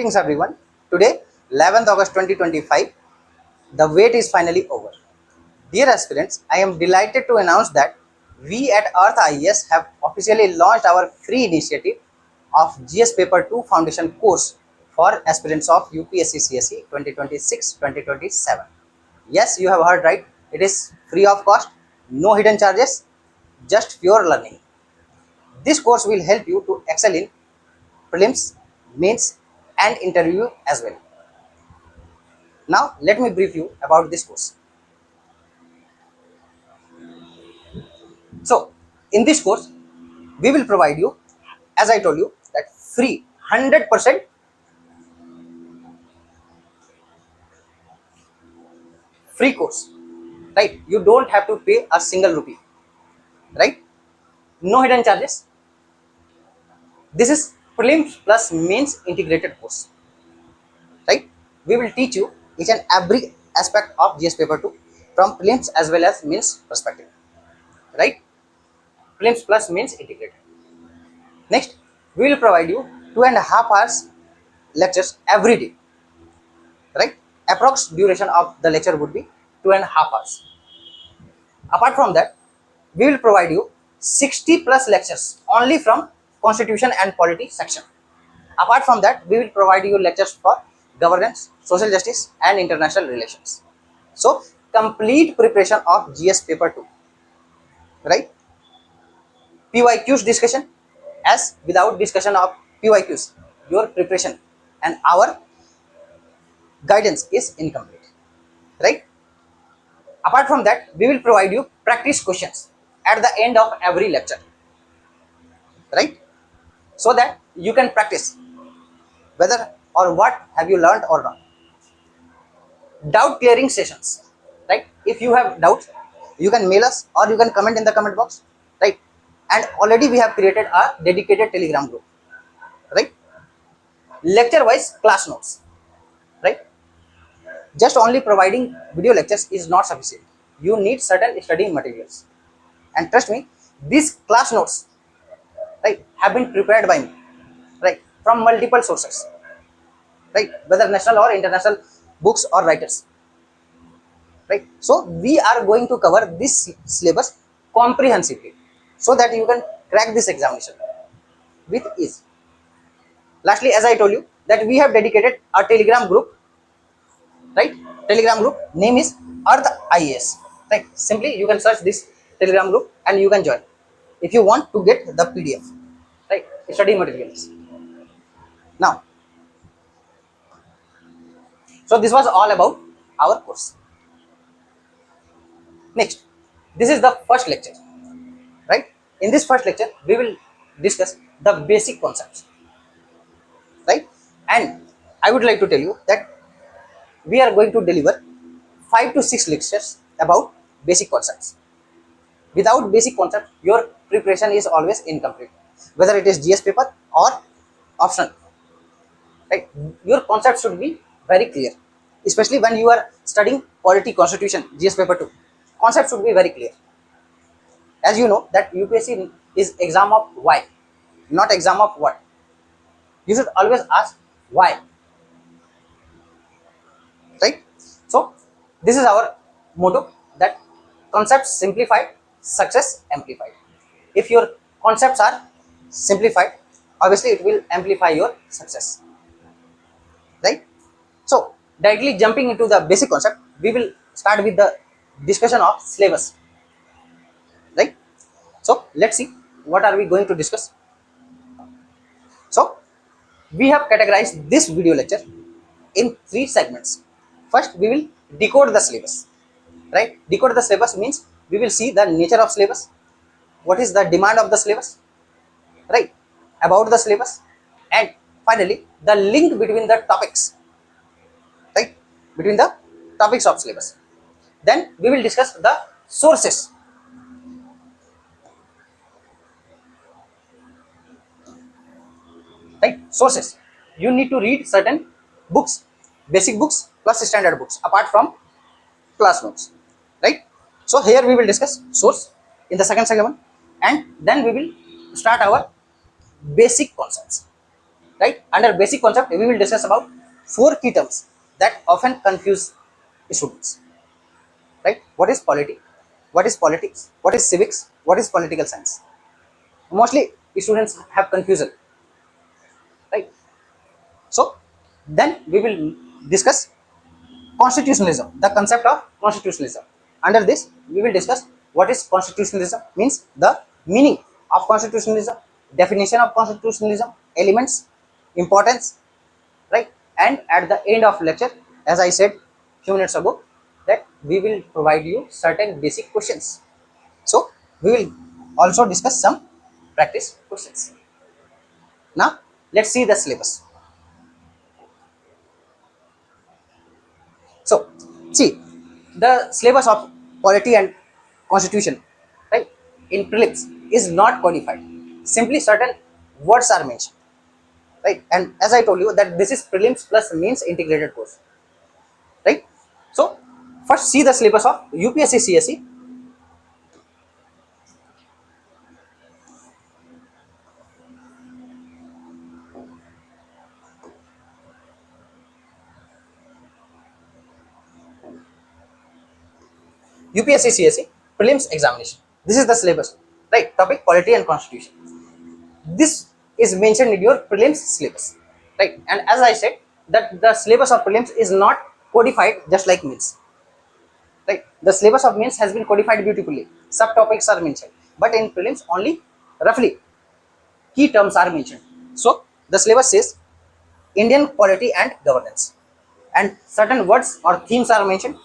Greetings everyone. Today, 11th August 2025, the wait is finally over. Dear aspirants, I am delighted to announce that we at ARTH IAS have officially launched our free initiative of GS Paper 2 Foundation course for aspirants of UPSC CSE 2026-2027. Yes, you have heard right. It is free of cost, no hidden charges, just pure learning. This course will help you to excel in prelims, mains, and interview as well. Now, let me brief you about this course. So, in this course, we will provide you, as I told you, that free 100% free course, right? You don't have to pay a single rupee, right? No hidden charges. This is prelims plus mains integrated course, right? We will teach you each and every aspect of GS paper 2 from prelims as well as mains perspective, right? Prelims plus mains integrated. Next, we will provide you 2.5 hours lectures every day, right? Approx duration of the lecture would be 2.5 hours. Apart from that, we will provide you 60 plus lectures only from Constitution and Polity section. Apart from that, we will provide you lectures for governance, social justice, and international relations. So, complete preparation of GS paper 2, right? PYQs discussion, as without discussion of PYQs, your preparation and our guidance is incomplete, right? Apart from that, we will provide you practice questions at the end of every lecture, right? So that you can practice whether or what have you learned or not. Doubt clearing sessions, right? If you have doubts, you can mail us or you can comment in the comment box, right? And already we have created a dedicated Telegram group, right? Lecture wise class notes, right? Just only providing video lectures is not sufficient. You need certain study materials. And trust me, these class notes, right, have been prepared by me, right, from multiple sources, right, whether national or international books or writers, right. So we are going to cover this syllabus comprehensively so that you can crack this examination with ease. Lastly, as I told you that we have dedicated a Telegram group, right? Telegram group name is ARTH IAS, right? Simply you can search this Telegram group and you can join if you want to get the PDF, right? Study materials. Now, so this was all about our course. Next, this is the first lecture, right? In this first lecture, we will discuss the basic concepts, right? And I would like to tell you that we are going to deliver 5 to 6 lectures about basic concepts. Without basic concept, your preparation is always incomplete, whether it is GS paper or optional, right? Your concept should be very clear, especially when you are studying polity constitution GS paper 2. Concept should be very clear. As you know that UPSC is exam of why, not exam of what. You should always ask why, right? So this is our motto, that concepts simplified, success amplified. If your concepts are simplified, obviously it will amplify your success, right? So directly jumping into the basic concept, we will start with the discussion of syllabus, right? So let's see what are we going to discuss. So we have categorized this video lecture in 3 segments. First, we will decode the syllabus, right? Decode the syllabus means we will see the nature of syllabus, what is the demand of the syllabus, right? About the syllabus, and finally the link between the topics, right? Between the topics of syllabus. Then we will discuss the sources, right? Sources. You need to read certain books, basic books plus standard books apart from class notes, right? So here we will discuss source in the second segment, and then we will start our basic concepts. right? Under basic concept, we will discuss about 4 key terms that often confuse students, right? What is polity? What is politics? What is civics? What is political science? Mostly students have confusion, right? So then we will discuss constitutionalism, the concept of constitutionalism. Under this, we will discuss what is constitutionalism, means the meaning of constitutionalism, definition of constitutionalism, elements, importance, right? And at the end of lecture, as I said few minutes ago, that we will provide you certain basic questions. So we will also discuss some practice questions. Now let's see the syllabus. So, see, the syllabus of polity and constitution, right, in prelims is not codified. Simply certain words are mentioned, right? And as I told you that this is prelims plus mains integrated course, right? So, first see the syllabus of UPSC CSE. UPSC CSE prelims examination. This is the syllabus, right? Topic polity and constitution. This is mentioned in your prelims syllabus, right? And as I said that the syllabus of prelims is not codified just like mains, right? The syllabus of mains has been codified beautifully, subtopics are mentioned, but in prelims only roughly key terms are mentioned. So the syllabus says Indian polity and governance, and certain words or themes are mentioned,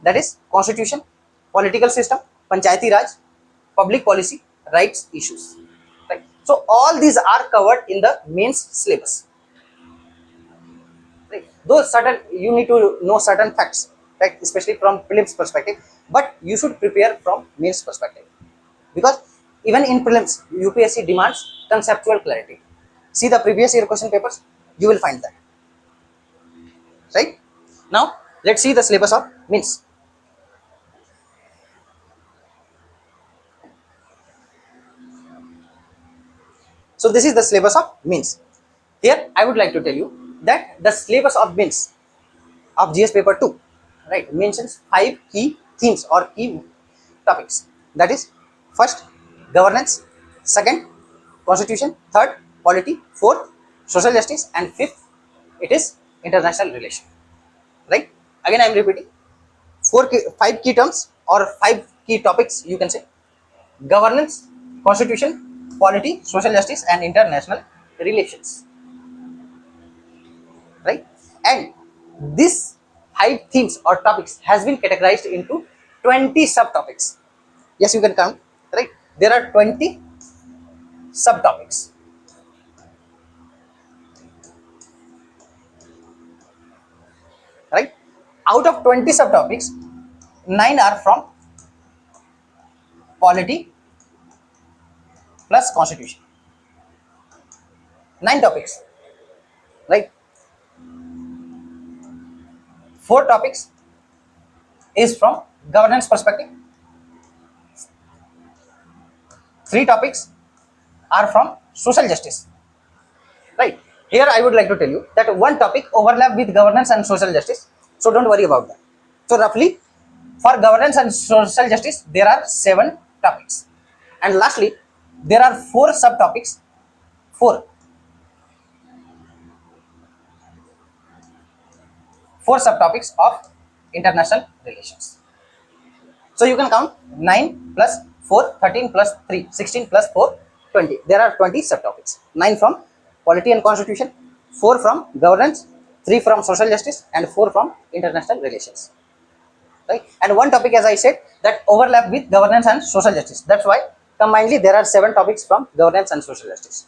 that is constitution, political system, panchayati raj, public policy, rights issues, right? So all these are covered in the mains syllabus, right? Those certain, you need to know certain facts, right, especially from prelims perspective, but you should prepare from mains perspective, because even in prelims UPSC demands conceptual clarity. See the previous year question papers, you will find that, right? Now let's see the syllabus of mains. So this is the syllabus of mains. Here I would like to tell you that the syllabus of mains of GS paper 2, right, mentions 5 key themes or key topics, that is first governance, second constitution, third polity, fourth social justice, and fifth it is international relation, right? Again I am repeating, 5 key terms or 5 key topics, you can say: governance, constitution, polity, social justice, and international relations, right? And this 5 themes or topics has been categorized into 20 subtopics. Yes, you can count, right? There are 20 subtopics, right? Out of 20 subtopics, 9 are from polity plus constitution. 9 topics, right? 4 topics is from governance perspective. 3 topics are from social justice, right? Here I would like to tell you that one topic overlap with governance and social justice, so don't worry about that. So roughly for governance and social justice there are 7 topics, and lastly there are 4 subtopics, 4 subtopics of international relations. So you can count 9 plus 4, 13 plus 3, 16 plus 4, 20. There are 20 subtopics. 9 from polity and constitution, 4 from governance, 3 from social justice, and 4 from international relations. Right? And one topic, as I said, that overlap with governance and social justice. That's why combinedly there are 7 topics from governance and social justice.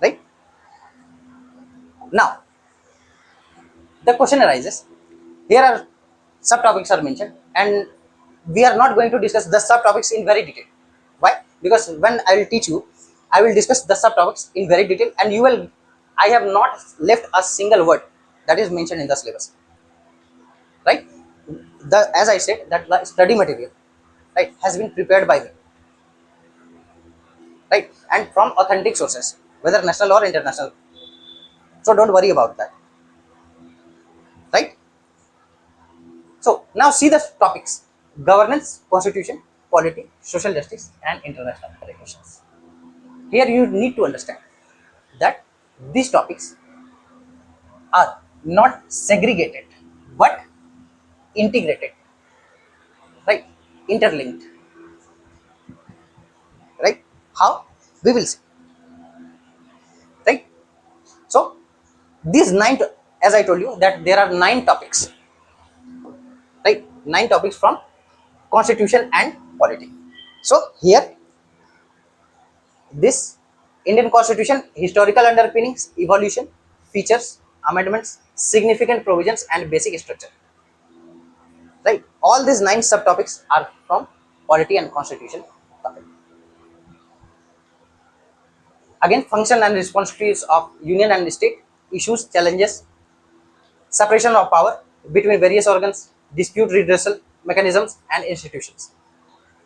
Right? Now, the question arises. Here are subtopics are mentioned, and we are not going to discuss the subtopics in very detail. Why? Because when I will teach you, I will discuss the subtopics in very detail, and you will. I have not left a single word that is mentioned in the syllabus. Right? As I said, that the study material, right, has been prepared by me, right, and from authentic sources, whether national or international. So don't worry about that, right? So now see the topics: governance, constitution, polity, social justice, and international relations. Here you need to understand that these topics are not segregated but integrated, right? Interlinked, right? How? We will see, right? So these as I told you that there are 9 topics, right? 9 topics from constitution and polity. So here, this Indian constitution: historical underpinnings, evolution, features, amendments, significant provisions, and basic structure, right? All these 9 subtopics are from polity and constitution topic. Again, function and responsibilities of union and state, issues, challenges, separation of power between various organs, dispute redressal mechanisms and institutions,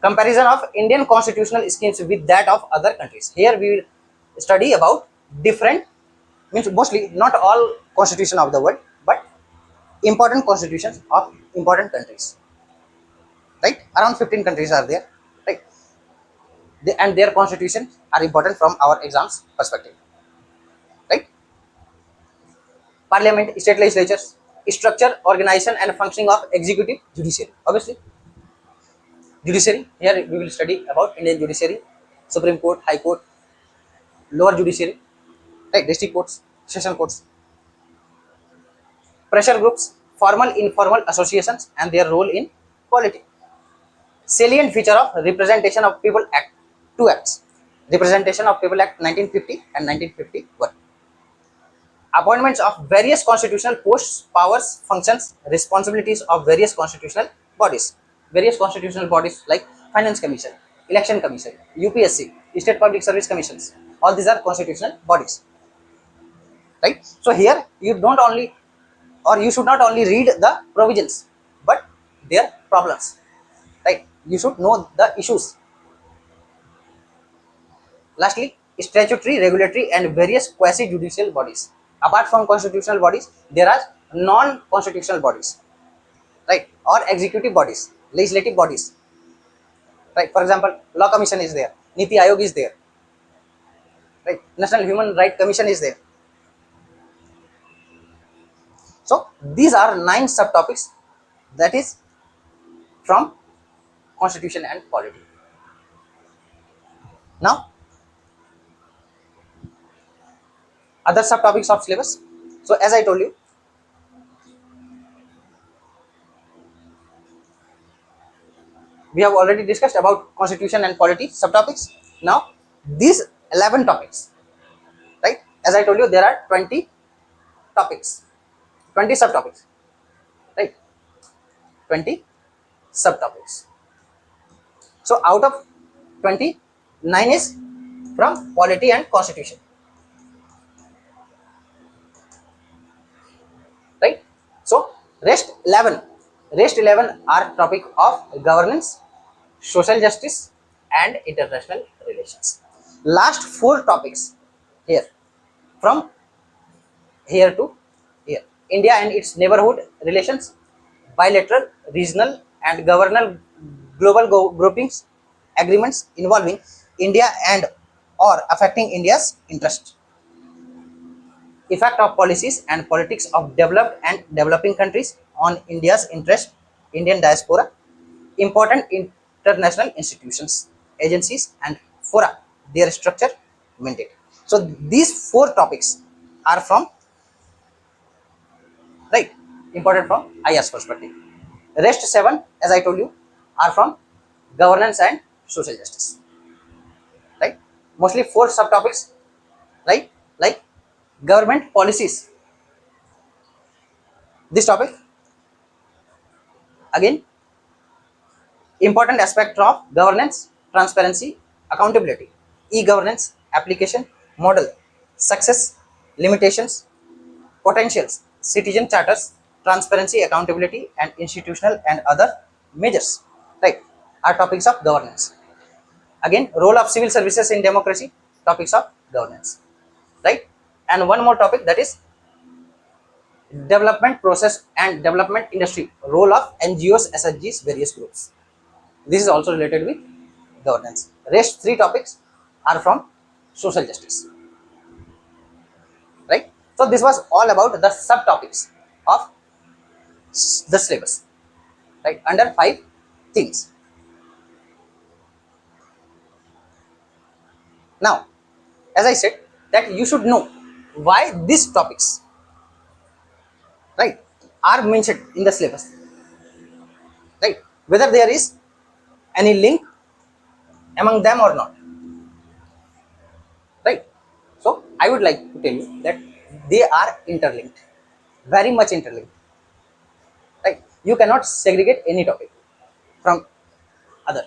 comparison of Indian constitutional schemes with that of other countries. Here we will study about different, means mostly not all constitution of the world, but important constitutions of important countries, right? Around 15 countries are there, right? And their constitutions are important from our exams perspective, right? Parliament, state legislatures, structure, organization, and functioning of executive, judiciary. Obviously, judiciary. Here we will study about Indian judiciary, Supreme Court, High Court, lower judiciary, right? District courts, session courts, pressure groups, formal, informal associations, and their role in polity. Salient feature of Representation of People Act, 2 acts. Representation of People Act 1950 and 1951. Appointments of various constitutional posts, powers, functions, responsibilities of various constitutional bodies. Various constitutional bodies like Finance Commission, Election Commission, UPSC, State Public Service Commissions. All these are constitutional bodies, right? So here you don't only, or you should not only read the provisions, but their problems, right? You should know the issues. Lastly, statutory, regulatory, and various quasi-judicial bodies. Apart from constitutional bodies, there are non-constitutional bodies, right? Or executive bodies, legislative bodies, right? For example, Law Commission is there, Niti Aayog is there, right? National Human Rights Commission is there. So these are 9 subtopics that is from constitution and polity. Now, other subtopics of syllabus. So as I told you, we have already discussed about constitution and polity subtopics. Now these 11 topics, right? As I told you, there are 20 topics, 20 subtopics, right? 20 subtopics. So out of 20, 9 is from polity and constitution, right? So rest 11 are topic of governance, social justice, and international relations. Last 4 topics here, from here to here: India and its neighborhood relations, bilateral, regional, and governmental global groupings, agreements involving India and or affecting India's interest, effect of policies and politics of developed and developing countries on India's interest, Indian diaspora, important international institutions, agencies, and fora, their structure, mandate. So these 4 topics are from, right, important from IAS perspective. Rest 7, as I told you, are from governance and social justice, right? Mostly 4 subtopics, right? Like government policies. This topic, again, important aspect of governance: transparency, accountability, e-governance, application, model, success, limitations, potentials, citizen charters, transparency, accountability, and institutional and other measures, right, are topics of governance. Again, role of civil services in democracy, topics of governance, right? and one more topic, that is development process and development industry, role of NGOs, SHGs, various groups. This is also related with governance. Rest three topics are from social justice, right? So this was all about the subtopics of the syllabus, right, under 5 things. Now, as I said, that you should know why these topics, right, are mentioned in the syllabus, right, whether there is any link among them or not, right? So I would like to tell you that they are interlinked, very much interlinked, right? You cannot segregate any topic from other.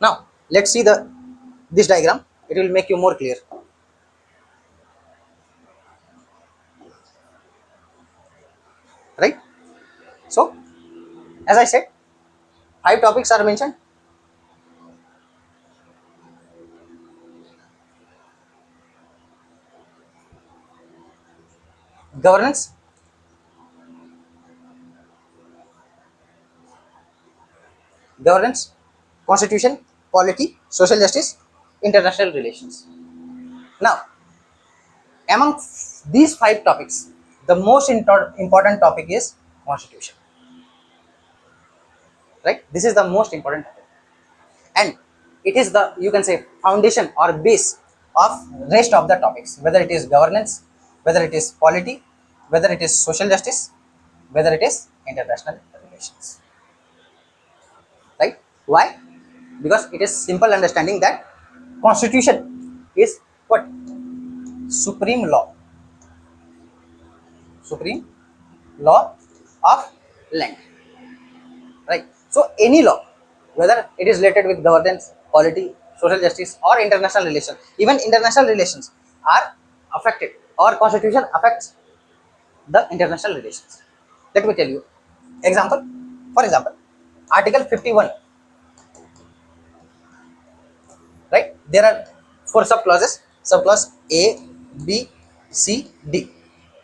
Now let's see the this diagram, it will make you more clear, right? So as I said, 5 topics are mentioned. Governance, governance, constitution, polity, social justice, international relations. Now, among these 5 topics, the most important topic is constitution, right? This is the most important topic, and it is the, you can say, foundation or base of rest of the topics, whether it is governance, whether it is polity, whether it is social justice, whether it is international relations, right? Why? Because it is simple understanding that constitution is what? Supreme law, supreme law of land, right? So any law, whether it is related with governance, polity, social justice, or international relations, even international relations are affected, or constitution affects the international relations. Let me tell you example. For example, article 51, right? There are 4 subclauses, subclause A, B, C, D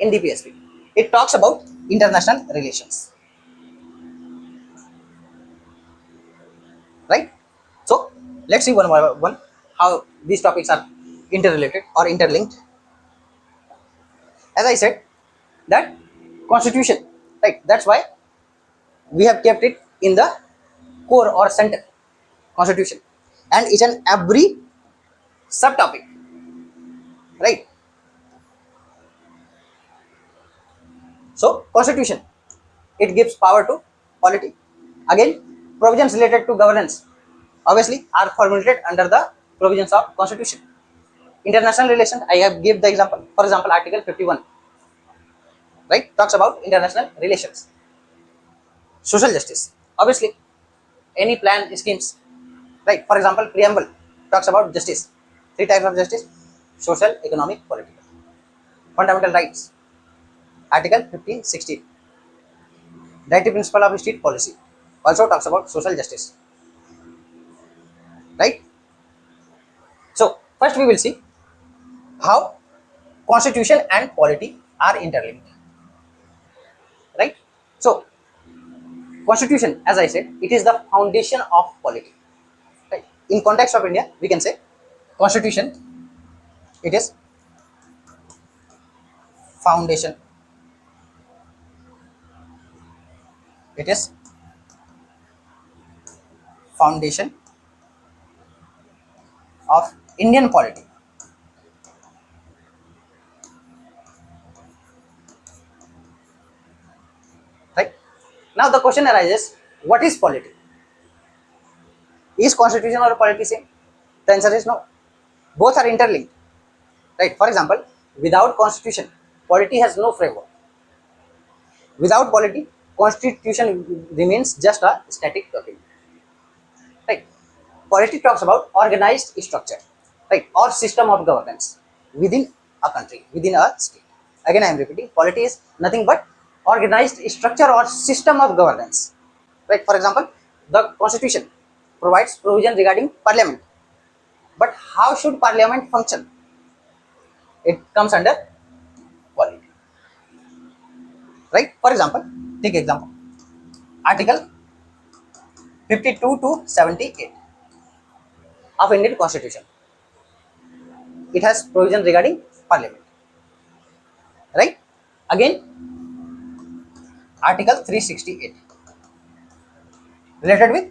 in DPSP. It talks about international relations, right? So let's see one by one how these topics are interrelated or interlinked. As I said, that constitution, right? That's why we have kept it in the core or center, constitution, and each and every subtopic, right? So constitution, it gives power to polity. Again, provisions related to governance obviously are formulated under the provisions of constitution. International relations, I have give the example. For example, article 51, right, talks about international relations. Social justice, obviously any plan schemes, right? For example, preamble talks about justice, 3 types of justice: social, economic, political. Fundamental rights, article 1516, directive principle of state policy, also talks about social justice, right? So first we will see how constitution and polity are interlinked, right? So constitution, as I said, it is the foundation of polity, right? In context of India, we can say constitution, it is foundation, it is foundation of Indian polity, right? Now the question arises, what is polity? Is constitution or polity same? The answer is no. Both are interlinked, right? For example, without constitution, polity has no framework. Without polity, constitution remains just a static document, right? Polity talks about organized structure, right, or system of governance within a country, within a state. Again, I am repeating, polity is nothing but organized structure or system of governance, right? For example, the constitution provides provision regarding parliament, but how should parliament function? it comes under polity, right? For example, take example, article 52 to 78 of Indian Constitution. It has provision regarding parliament, right? Again, article 368 related with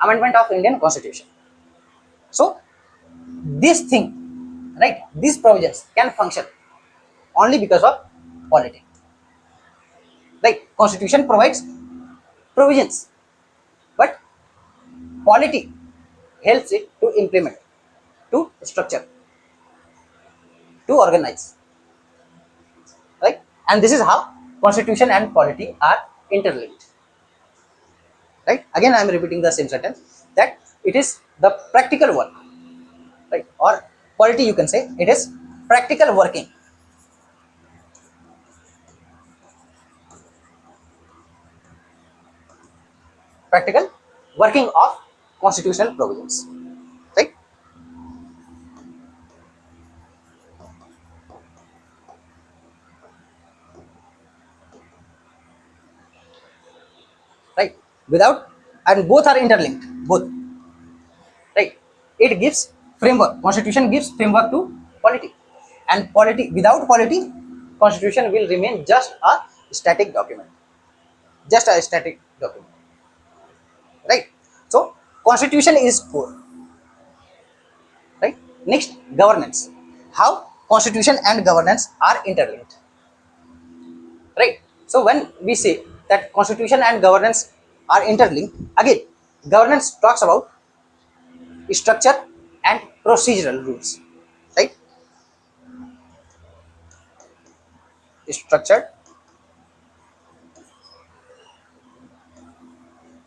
amendment of Indian Constitution. So this thing, right, these provisions can function only because of polity. Like Constitution provides provisions, but polity helps it to implement, to structure, to organize, right? And this is how Constitution and polity are interlinked, right? Again, I am repeating the same sentence, that it is the practical work, right? Or polity, you can say it is practical working, practical working of constitutional provisions, right? Right, without, and both are interlinked, both, right? It gives framework, constitution gives framework to polity, and polity, without polity, constitution will remain just a static document, just a static document, right? So constitution is core, right? Next, governance, how constitution and governance are interlinked, right? So when we say that constitution and governance are interlinked, again, governance talks about structure and procedural rules, right? Structured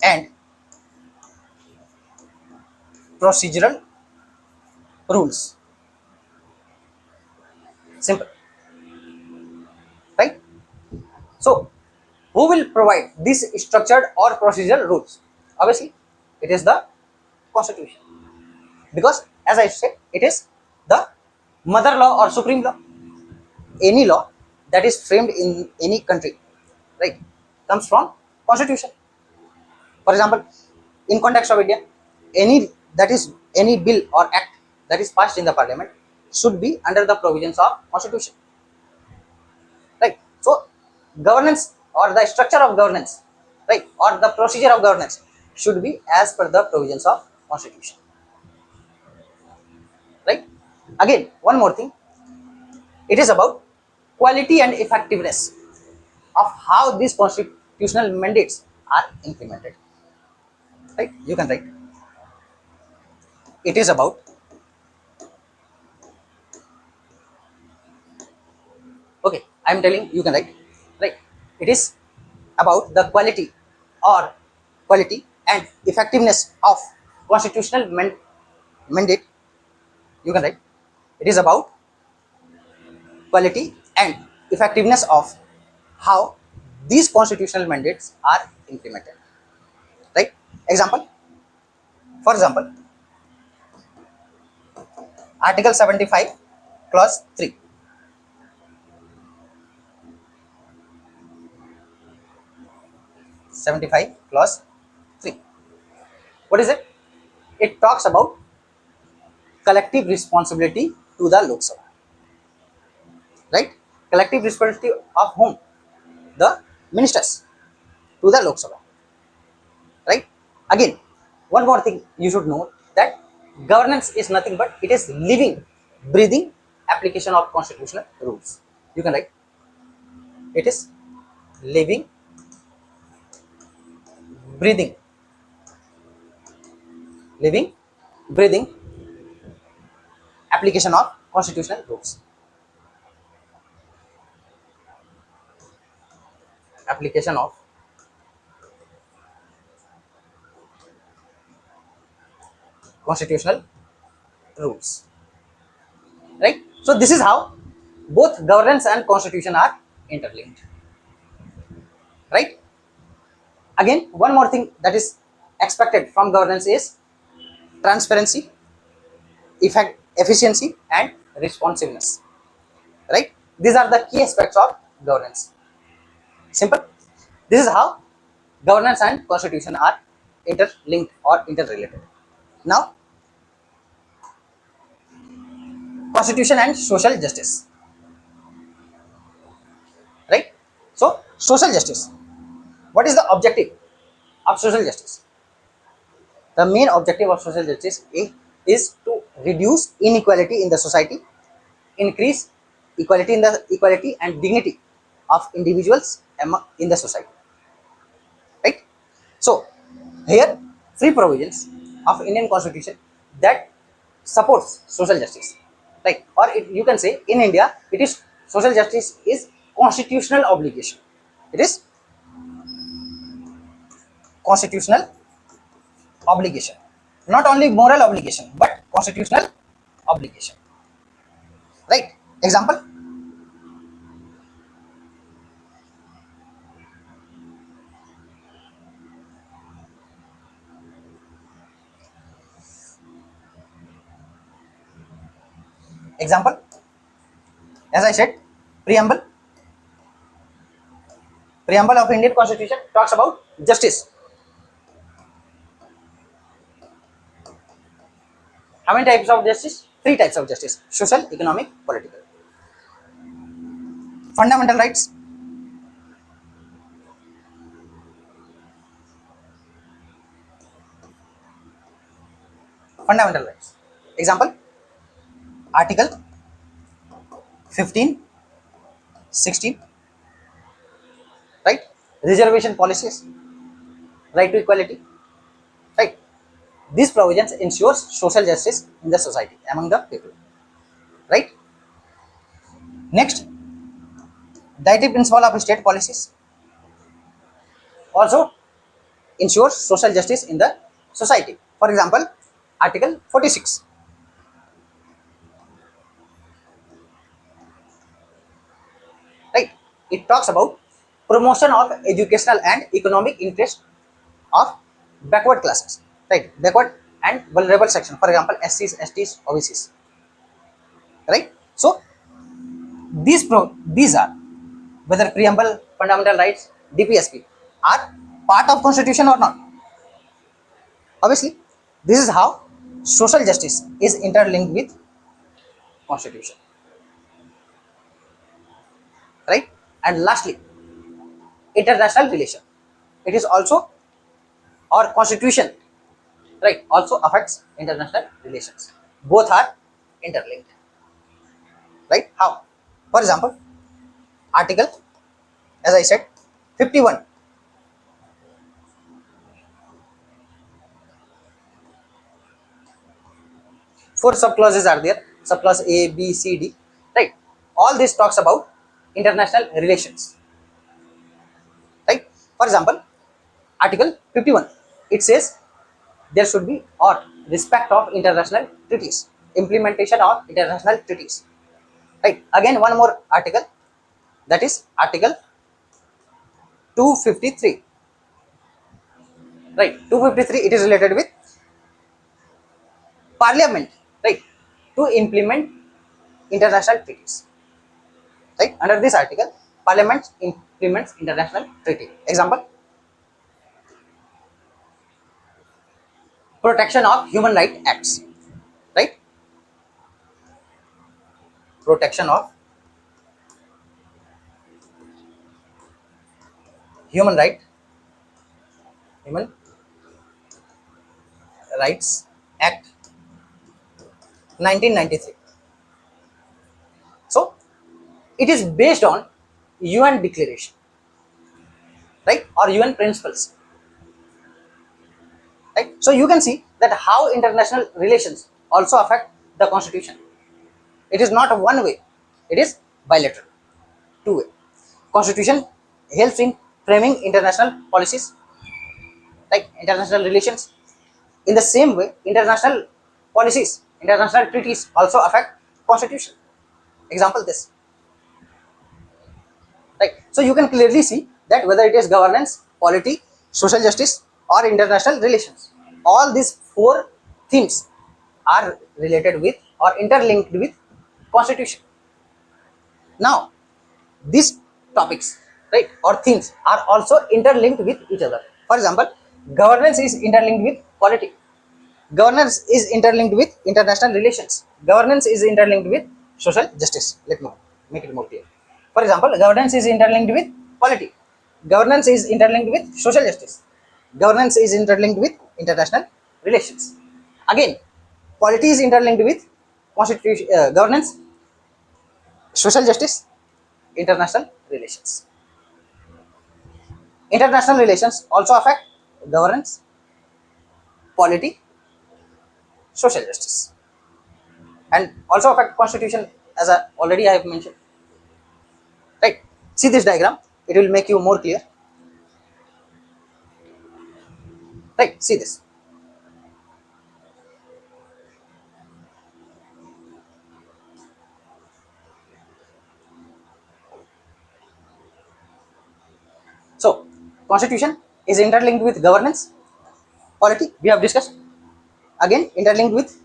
and procedural rules, simple, right? So who will provide these structured or procedural rules? Obviously it is the constitution, because as I said, it is the mother law or supreme law. Any law that is framed in any country, right, comes from constitution. For example, in context of India, any, that is any bill or act that is passed in the parliament should be under the provisions of constitution, right? So governance or the structure of governance, right, or the procedure of governance should be as per the provisions of constitution, right? Again, one more thing, it is about quality and effectiveness of how these constitutional mandates are implemented, right? You can write, it is about, okay, I am telling, you can write, right, it is about the quality or quality and effectiveness of constitutional mandate. You can write, it is about quality and effectiveness of how these constitutional mandates are implemented, right? Example, for example, article 75 clause 3, 75 clause 3, what is it? It talks about collective responsibility to the Lok Sabha, right? Collective responsibility of whom? The ministers to the Lok Sabha, right? Again, one more thing you should know, that governance is nothing but it is living, breathing application of constitutional rules. You can write, it is living, breathing, living, breathing application of constitutional rules. Application of constitutional rules, right? So this is how both governance and constitution are interlinked, right? Again, one more thing that is expected from governance is transparency, efficiency, and responsiveness. right? These are the key aspects of governance. Simple. This is how governance and constitution are interlinked or interrelated. Now, constitution and social justice, right? So, social justice. What is the objective of social justice? The main objective of social justice is to reduce inequality in the society, increase equality and dignity of individuals in the society, right? So here three provisions of Indian Constitution that supports social justice, right? Or you can say in India it is social justice is constitutional obligation. It is constitutional obligation, not only moral obligation but constitutional obligation, right? Example, example, as I said, preamble. Preamble of Indian Constitution talks about justice. How many types of justice? Three types of justice: social, economic, political. Fundamental rights, fundamental rights. Example, Article 15, 16, right? Reservation policies, right to equality, right? These provisions ensures social justice in the society among the people, right? Next, dietary principle of state policies also ensures social justice in the society. For example, Article 46, right? It talks about promotion of educational and economic interest of backward classes, right? Backward and vulnerable section. For example, SCs, STs, OBCs, right? So these are whether preamble, fundamental rights, DPSP are part of constitution or not. Obviously, this is how social justice is interlinked with constitution, right? And lastly, international relation. It is also our constitution, right? Also affects international relations. Both are interlinked, right? How? For example, article, as I said, 51. Four subclauses are there. Subclause A, B, C, D, right? All this talks about international relations, right? For example, Article 51, it says there should be or respect of international treaties, implementation of international treaties, right? Again, one more article, that is Article 253, right? 253, it is related with Parliament, right? To implement international treaties, right? Under this article, Parliament implements international treaty. Example, protection of human right acts, right? Protection of human right, human rights act 1993. So it is based on UN declaration, right? Or UN principles, right? So you can see that how international relations also affect the constitution. It is not a one way, it is bilateral, two way. Constitution helps in framing international policies, like international relations. In the same way, international policies, international treaties also affect constitution. Example this, right? So you can clearly see that whether it is governance, polity, social justice, or international relations, all these four themes are related with or interlinked with constitution. Now, these topics, right, or themes are also interlinked with each other. For example, governance is interlinked with polity. Governance is interlinked with international relations. Governance is interlinked with social justice. Let me make it more clear. For example, governance is interlinked with polity. Governance is interlinked with social justice. Governance is interlinked with international relations. Again, polity is interlinked with constitution, governance, social justice, international relations. International relations also affect governance, polity, social justice, and also affect constitution, as I already have mentioned. Right? See this diagram; it will make you more clear. Right? See this. So, constitution is interlinked with governance, polity. We have discussed. Again, interlinked with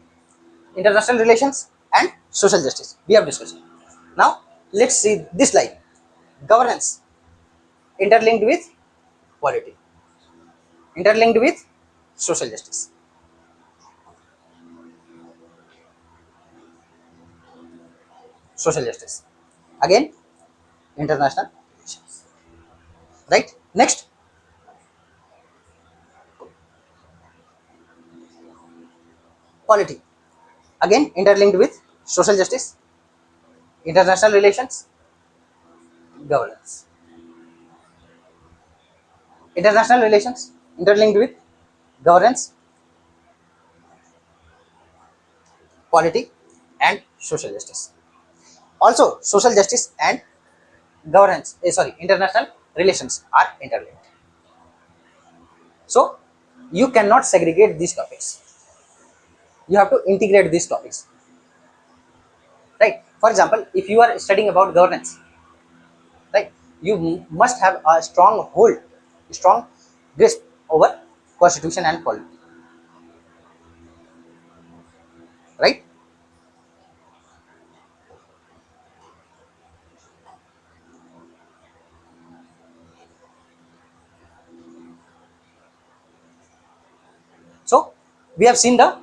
international relations and social justice. We have discussed. Now, let's see this line: governance interlinked with polity, interlinked with social justice. Social justice. Again, international relations. Right? Next, polity. Again, interlinked with social justice, international relations, governance. International relations interlinked with governance, polity, and social justice. Also, social justice and international relations are interlinked. So, you cannot segregate these topics. You have to integrate these topics. Right? For example, if you are studying about governance, right, you must have a strong hold, strong grasp over constitution and polity. Right? So, we have seen the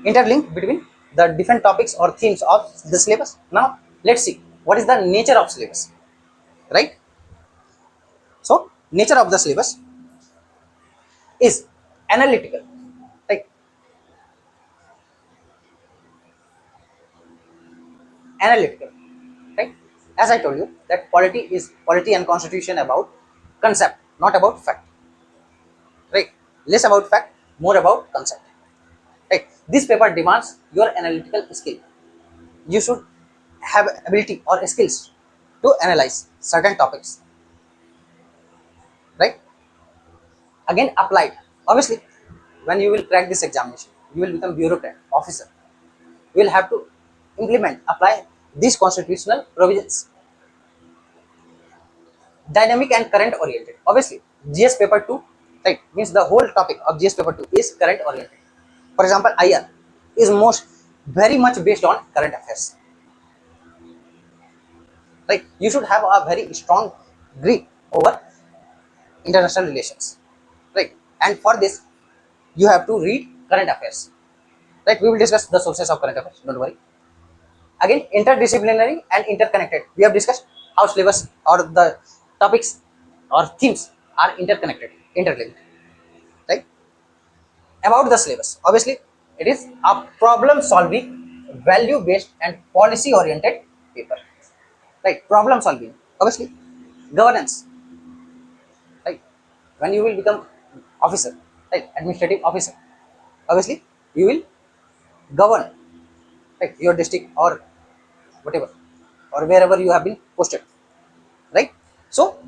interlink between the different topics or themes of the syllabus. Now, let's see what is the nature of syllabus. Right? So, nature of the syllabus is analytical. Right? Analytical. Right? As I told you, that polity and constitution about concept, not about fact. Right? Less about fact, more about concept. Right? This paper demands your analytical skill. You should have ability or skills to analyze certain topics. Right? Again, applied. Obviously, when you will crack this examination, you will become bureaucrat, officer. You will have to implement, apply these constitutional provisions. Dynamic and current oriented. Obviously, GS paper 2, right, means the whole topic of GS paper 2 is current oriented. For example, IR is most very much based on current affairs. Right? You should have a very strong grip over international relations. Right? And for this, you have to read current affairs. Right? We will discuss the sources of current affairs. Don't worry. Again, interdisciplinary and interconnected. We have discussed how syllabus or the topics or themes are interlinked. Right? About the syllabus, obviously, it is a problem-solving, value-based, and policy-oriented paper. Right? Problem solving. Obviously, governance. Right? When you will become officer, right? Administrative officer. Obviously, you will govern, right, your district or whatever, or wherever you have been posted. Right? So,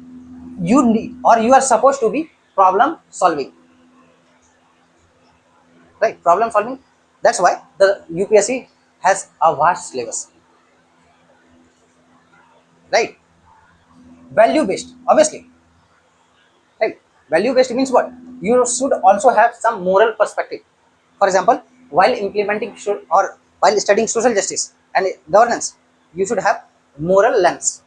you need or you are supposed to be problem solving. Right? Problem solving. That's why the UPSC has a vast syllabus. Right? Value based. Obviously. Right? Value based means what? You should also have some moral perspective. For example, while or while studying social justice and governance, you should have moral lens.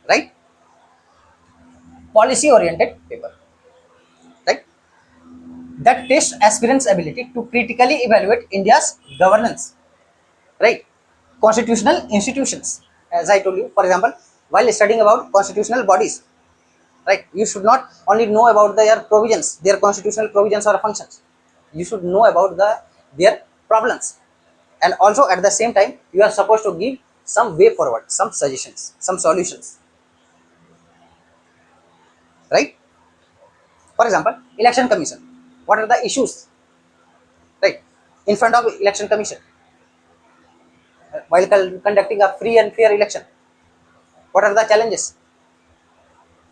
right? Policy oriented paper, right? That tests aspirants' ability to critically evaluate India's governance, right? Constitutional institutions, as I told you, for example, while studying about constitutional bodies, right? You should not only know about their provisions, their constitutional provisions or functions. You should know about their problems, and also at the same time, you are supposed to give some way forward, some suggestions, some solutions, right? For example, election commission. What are the issues, right? In front of election commission while conducting a free and fair election, what are the challenges,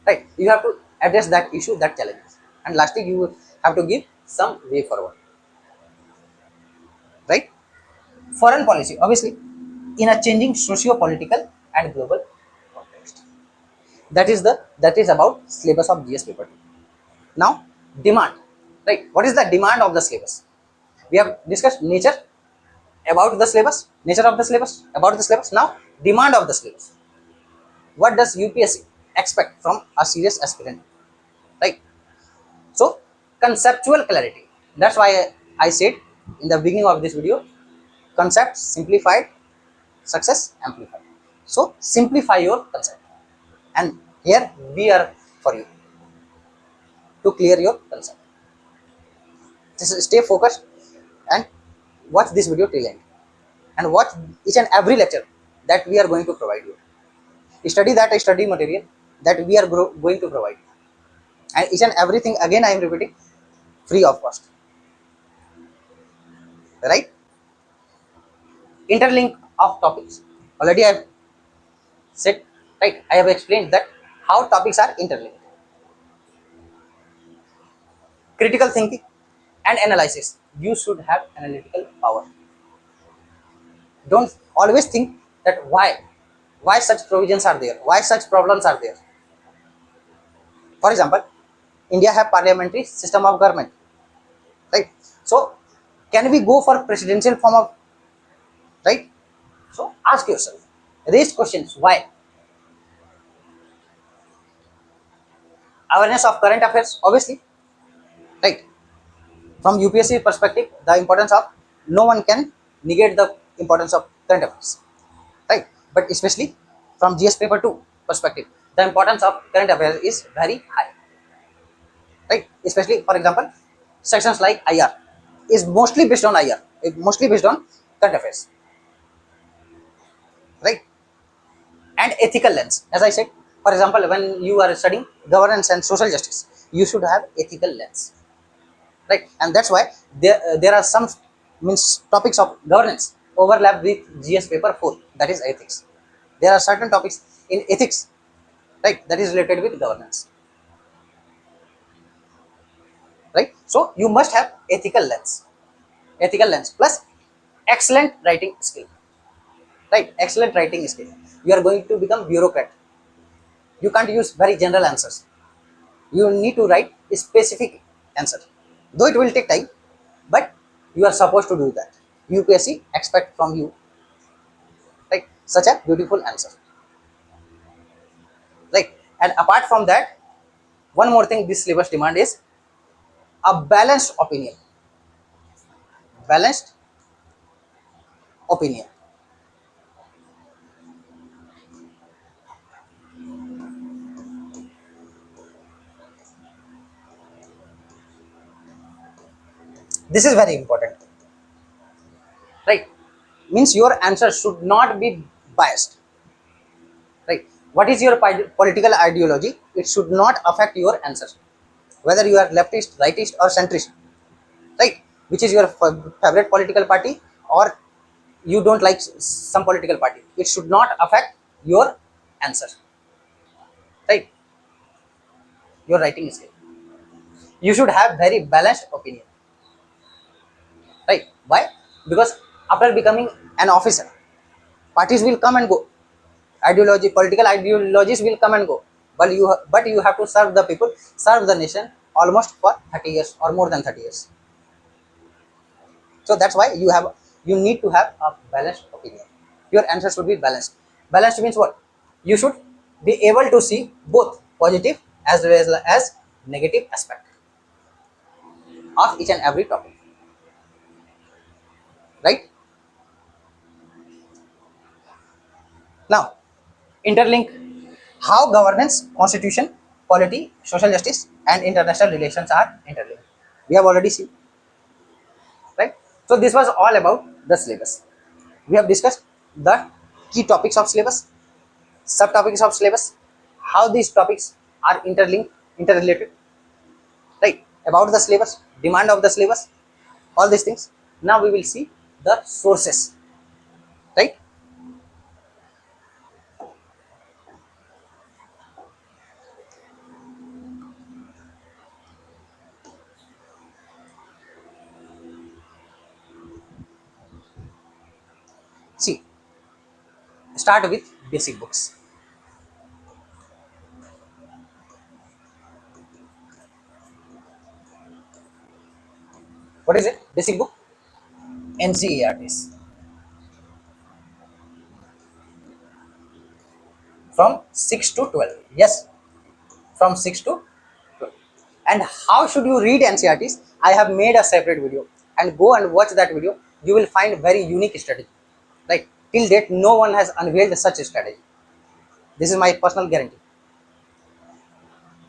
right? You have to address that issue, that challenges, and lastly you have to give some way forward, right? Foreign policy, obviously, in a changing socio-political and global context. That is about syllabus of GS paper 2. Now, demand, right? What is the demand of the syllabus? We have discussed nature about the syllabus, nature of the syllabus, about the syllabus. Now, demand of the syllabus. What does UPSC expect from a serious aspirant, right? So, conceptual clarity. That's why I said in the beginning of this video, concept simplified, success amplified. So, simplify your concept, and here we are for you to clear your concept. Just stay focused and watch this video till end, and watch each and every lecture that we are going to provide you. Study that study material that we are going to provide you, and each and everything, again I am repeating, free of cost, right? Interlink of topics, already I have said, right? I have explained that how topics are interlinked. Critical thinking and analysis, you should have analytical power. Don't always think that why such provisions are there, why such problems are there. For example, India have parliamentary system of government, right? So can we go for presidential form of, right? So ask yourself, raise questions, why? Awareness of current affairs, obviously, right? From UPSC perspective, the importance of, no one can negate the importance of current affairs, right? But especially from GS paper 2 perspective, the importance of current affairs is very high, right? Especially, for example, sections like IR is mostly based on IR, mostly based on current affairs, right? And ethical lens, as I said, for example, when you are studying governance and social justice, you should have ethical lens, right? And that's why there are some means topics of governance overlap with GS paper 4, that is ethics. There are certain topics in ethics, right, that is related with governance, right? So you must have ethical lens plus excellent writing skill, right? Excellent writing skill. You are going to become bureaucrat. You can't use very general answers. You need to write a specific answer, though it will take time, but you are supposed to do that. UPSC expect from you, right, such a beautiful answer, right? And apart from that, one more thing this syllabus demand is a balanced opinion. This is very important, right? Means your answer should not be biased, right? What is your political ideology, it should not affect your answer, whether you are leftist, rightist or centrist, right? Which is your favorite political party, or you don't like some political party, it should not affect your answer, right? Your writing skill, you should have very balanced opinion, right? Why? Because after becoming an officer, parties will come and go, political ideologies will come and go, but you have to serve the people, serve the nation almost for 30 years or more than 30 years. So that's why you need to have a balanced opinion. Your answer should be balanced. Balanced means what? You should be able to see both positive as well as negative aspect of each and every topic, right? Now, interlink how governance, constitution, polity, social justice, and international relations are interlinked. We have already seen, right? So this was all about the syllabus. We have discussed the key topics of syllabus, subtopics of syllabus, how these topics are interlinked, interrelated, right? About the syllabus, demand of the syllabus, all these things. Now we will see the sources, right? See, start with basic books. What is it? Basic book? NCERTs. From 6 to 12. Yes, from 6 to 12. And how should you read NCERTs? I have made a separate video, and go and watch that video. You will find very unique strategy. Right? Till date, no one has unveiled such a strategy. This is my personal guarantee.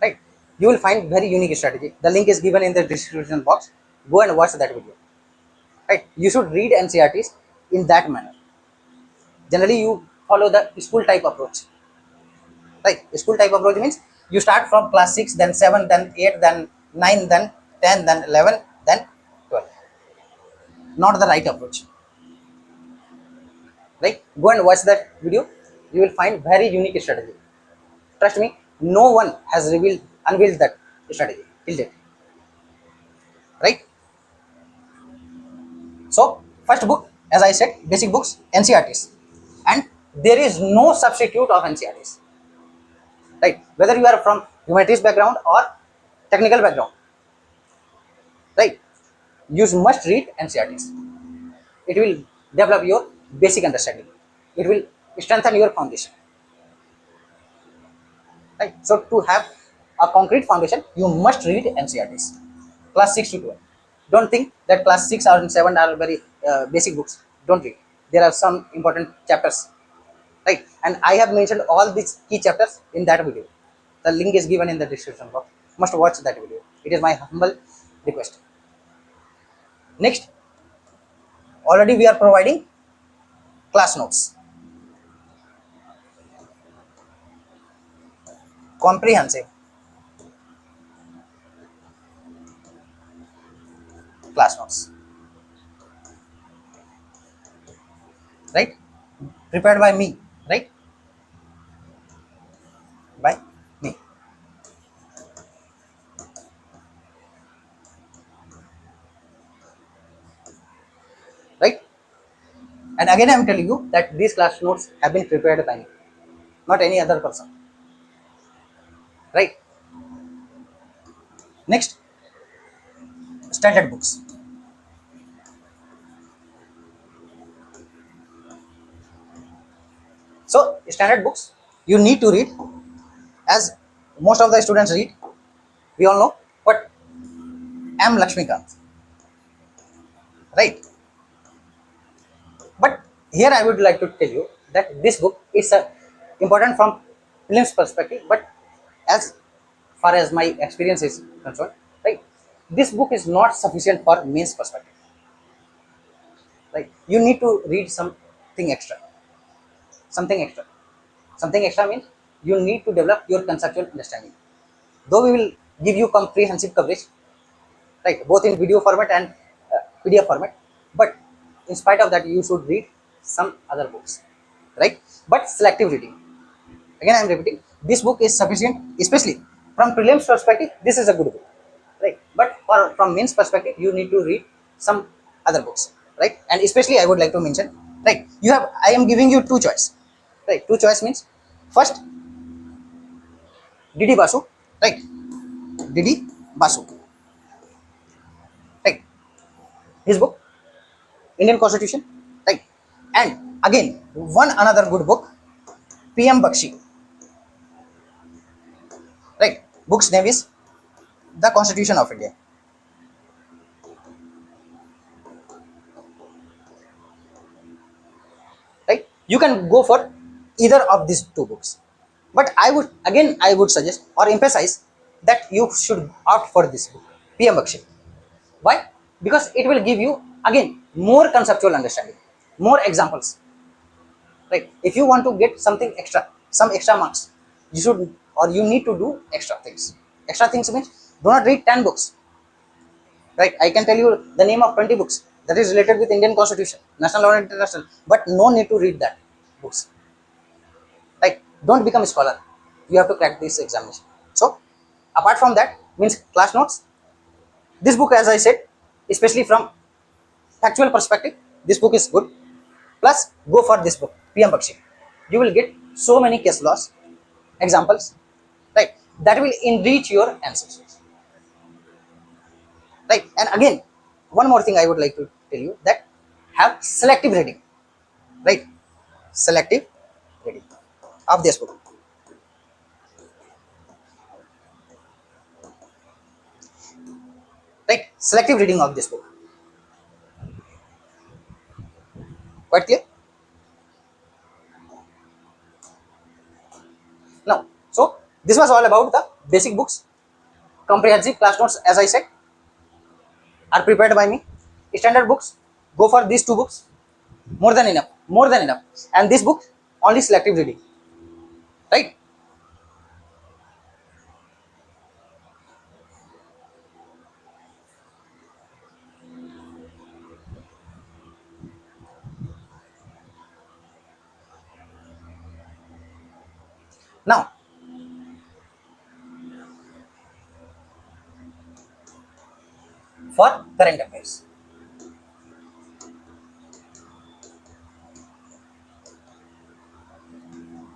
Right? You will find very unique strategy. The link is given in the description box. Go and watch that video. Right? You should read NCERTs in that manner. Generally, you follow the school type approach. Right? School type approach means you start from class 6, then 7, then 8, then 9, then 10, then 11, then 12. Not the right approach. Right? Go and watch that video. You will find very unique strategy. Trust me, no one has unveiled that strategy till date. Right? So, first book, as I said, basic books, NCERTs. And there is no substitute of NCERTs. Right? Whether you are from humanities background or technical background. Right? You must read NCERTs. It will develop your basic understanding. It will strengthen your foundation. Right? So to have a concrete foundation, you must read NCERTs. Class 6 to 12. Don't think that class 6 or 7 are very basic books. Don't read. There are some important chapters. Right? And I have mentioned all these key chapters in that video. The link is given in the description box. Must watch that video. It is my humble request. Next, already we are providing class notes. Comprehensive class notes. Right? Prepared by me. Right? By me. Right? And again, I am telling you that these class notes have been prepared by me, not any other person. Right? Next, standard books. So, standard books you need to read, as most of the students read. We all know what M. Lakshmikant. Right? But here I would like to tell you that this book is important from prelims perspective, but as far as my experience is concerned, right, this book is not sufficient for mains perspective. Right? You need to read something extra. Something extra. Something extra means you need to develop your conceptual understanding. Though we will give you comprehensive coverage, right, both in video format and PDF format, but in spite of that, you should read some other books, right? But selective reading. Again, I am repeating, this book is sufficient, especially from prelims perspective. This is a good book, right? But from mains perspective, you need to read some other books, right? And especially, I would like to mention, right? I am giving you two choice, right? Two choice means first, Didi Basu, right? Didi Basu, right? His book, Indian Constitution, right? And again, one another good book, PM Bakshi, Book's name is The Constitution of India. Right? You can go for either of these two books. But I would suggest or emphasize that you should opt for this book, PM Bakshi. Why? Because it will give you again more conceptual understanding, more examples. Right? If you want to get something extra, some extra marks, you should or you need to do extra things. Extra things means do not read 10 books. Right? I can tell you the name of 20 books that is related with Indian Constitution, national or international, but no need to read that books. Right? Don't become a scholar. You have to crack this examination. So, apart from that, means class notes. This book, as I said, especially from factual perspective, this book is good. Plus, go for this book, PM Bakshi. You will get so many case laws, examples, right? That will enrich your answers, right? And again, one more thing I would like to tell you that have selective reading, right? Selective reading of this book, right? Selective reading of this book. Quite clear? Now, so this was all about the basic books. Comprehensive class notes, as I said, are prepared by me. Standard books, go for these two books. More than enough. More than enough. And this book, only selective reading. Right? Now, for current affairs.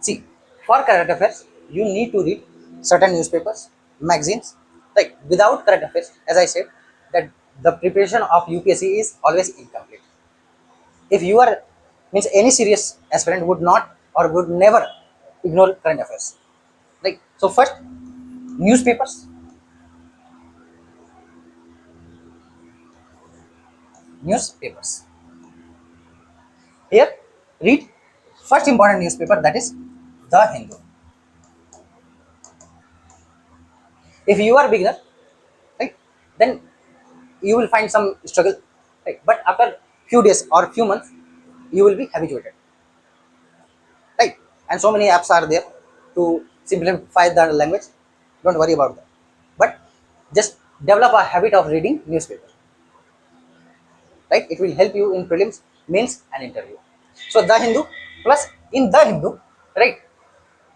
See, for current affairs, you need to read certain newspapers, magazines, right? Without current affairs, as I said, that the preparation of UPSC is always incomplete. If you are means any serious aspirant would not or would never ignore current affairs. Right? So first, newspapers, newspapers. Here, read first important newspaper, that is The Hindu. If you are beginner, right, then you will find some struggle, right? But after few days or few months, you will be habituated, right? And so many apps are there to simplify the language. Don't worry about that. But just develop a habit of reading newspaper, right? It will help you in prelims, mains, and interview. So The Hindu, plus in The Hindu, right?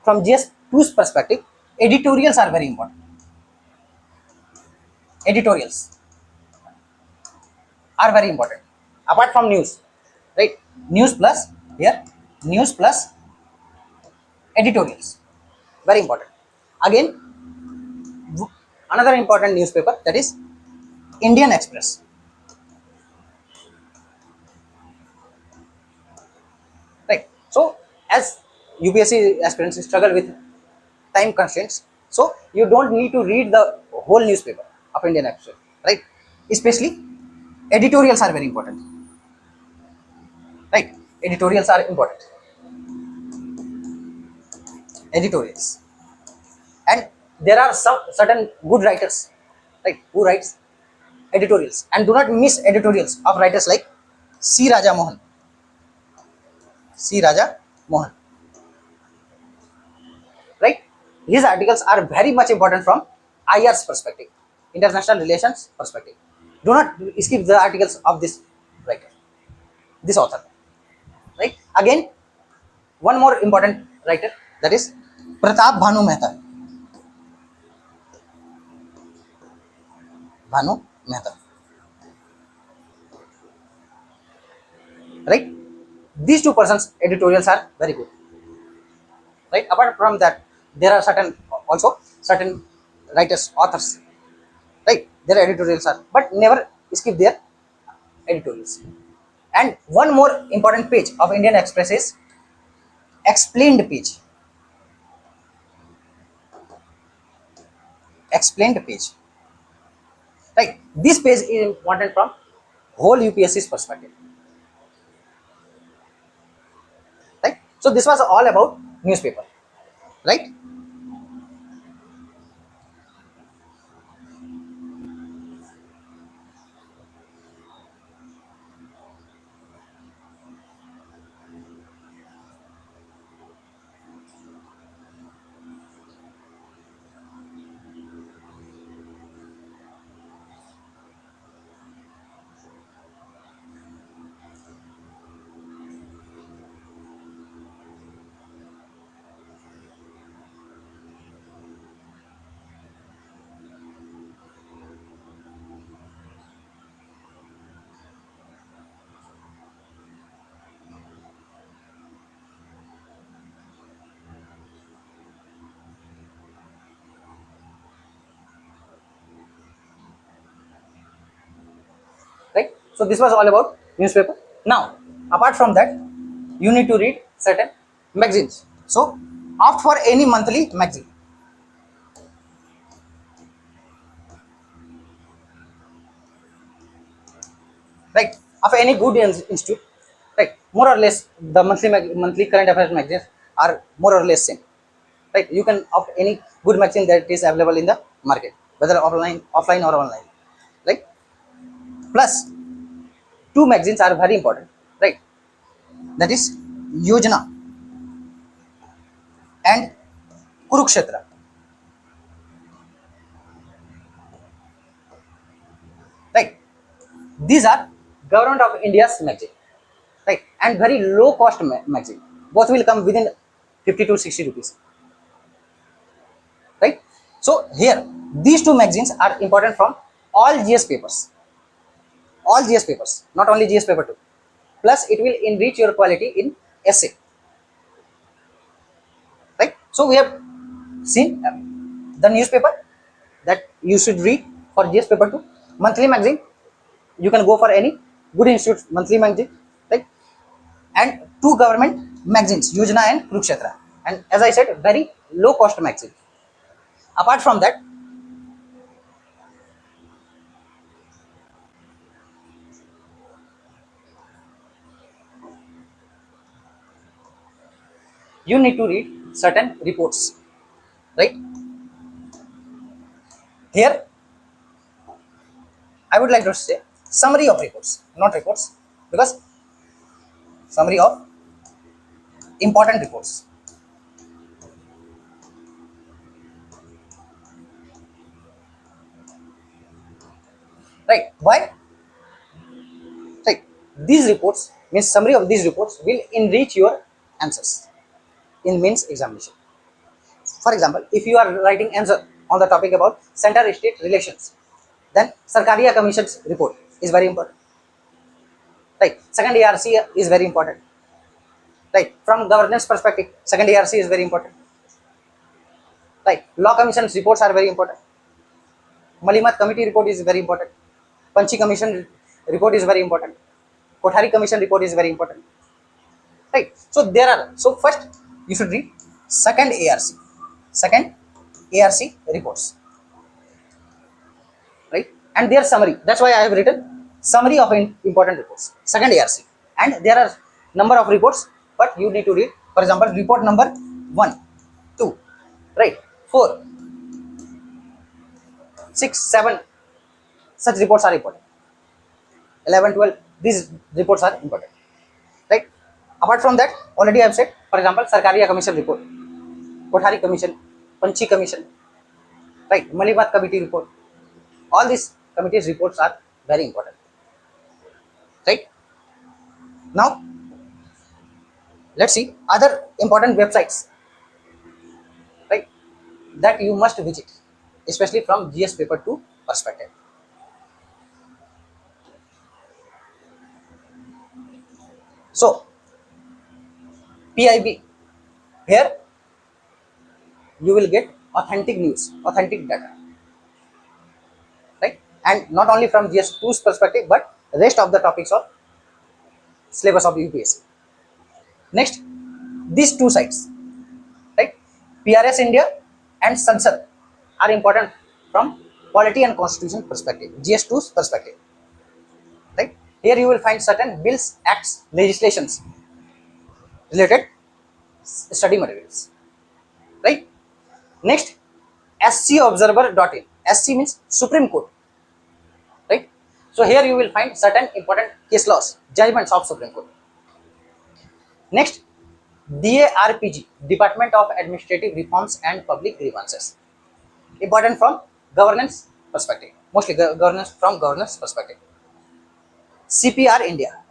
From GS2's perspective, editorials are very important. Editorials are very important. Apart from news, right? News plus here, news plus editorials, very important. Again, another important newspaper, that is Indian Express, right? So as UPSC aspirants struggle with time constraints, so you don't need to read the whole newspaper of Indian Express, right? Especially editorials are very important, right? Editorials are important. Editorials, and there are some certain good writers, right, who writes editorials, and do not miss editorials of writers like C. Raja Mohan. C. Raja Mohan, right? His articles are very much important from IR's perspective, international relations perspective. Do not skip the articles of this writer, this author, right? Again, one more important writer, that is Pratap Bhanu Mehta. Bhanu Mehta, right? These two persons' editorials are very good, right? Apart from that, there are certain also certain writers, authors, right? Their editorials are, but never skip their editorials. And one more important page of Indian Express is explained page. explained page. Right, this page is important from whole UPSC's perspective. Right, so this was all about newspaper, right? Right, so this was all about newspaper. Now, apart from that, you need to read certain magazines. So opt for any monthly magazine, right, of any good institute, right? More or less the monthly current affairs magazines are more or less same, right? You can opt any good magazine that is available in the market, whether offline or online, right? Plus two magazines are very important, right? That is Yojana and Kurukshetra, right? These are government of India's magazine, right? And very low cost magazine. Both will come within 50 to 60 rupees, right? So here these two magazines are important from all GS papers, not only GS paper 2. Plus it will enrich your quality in essay, right? So we have seen the newspaper that you should read for GS paper 2. Monthly magazine, you can go for any good institute monthly magazine, right? And two government magazines, Yojana and Kurukshetra, and as I said, very low cost magazine. Apart from that, you need to read certain reports, right? Here I would like to say summary of reports, not reports, because summary of important reports, right? Why? Right, these reports means summary of these reports will enrich your answers in mains examination. For example, if you are writing answer on the topic about center state relations, then Sarkaria Commission's report is very important, right? Second ARC is very important, right? From governance perspective, second ARC is very important, right? Law Commission's reports are very important. Malimat Committee report is very important. Panchi Commission report is very important. Kothari Commission report is very important, right? So there are, so first you should read second ARC reports, right? And their summary. That's why I have written summary of important reports, second ARC. And there are number of reports, but you need to read. For example, report number 1, 2, right? 4, 6, 7. Such reports are important. 11, 12. These reports are important, right? Apart from that, already I have said. For example, Sarkaria Commission report, Kothari Commission, Panchi Commission, right? Malimat Committee report. All these committees reports are very important, right? Now let's see other important websites, right, that you must visit, especially from GS paper 2 perspective. So PIB, here you will get authentic news, authentic data, right? And not only from GS 2's perspective, but rest of the topics of syllabus of UPSC. Next, these two sites, right? PRS India and Sansad are important from polity and constitution perspective, GS2's perspective. Right? Here you will find certain bills, acts, legislations related study materials. Right? Next, scobserver.in. SC means Supreme Court. Right? So here you will find certain important case laws, judgments of Supreme Court. Next, DARPG, Department of Administrative Reforms and Public Grievances. Important from governance perspective, mostly governance from governance perspective. CPR India,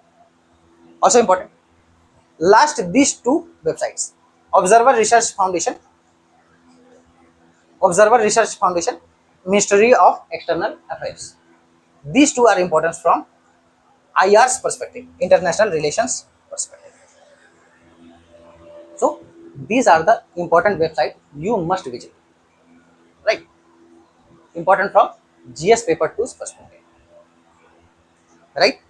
also important. Last, these two websites, Observer Research Foundation, Ministry of External Affairs. These two are important from IR's perspective, international relations perspective. So these are the important websites you must visit. Right? Important from GS paper 2's perspective. Right?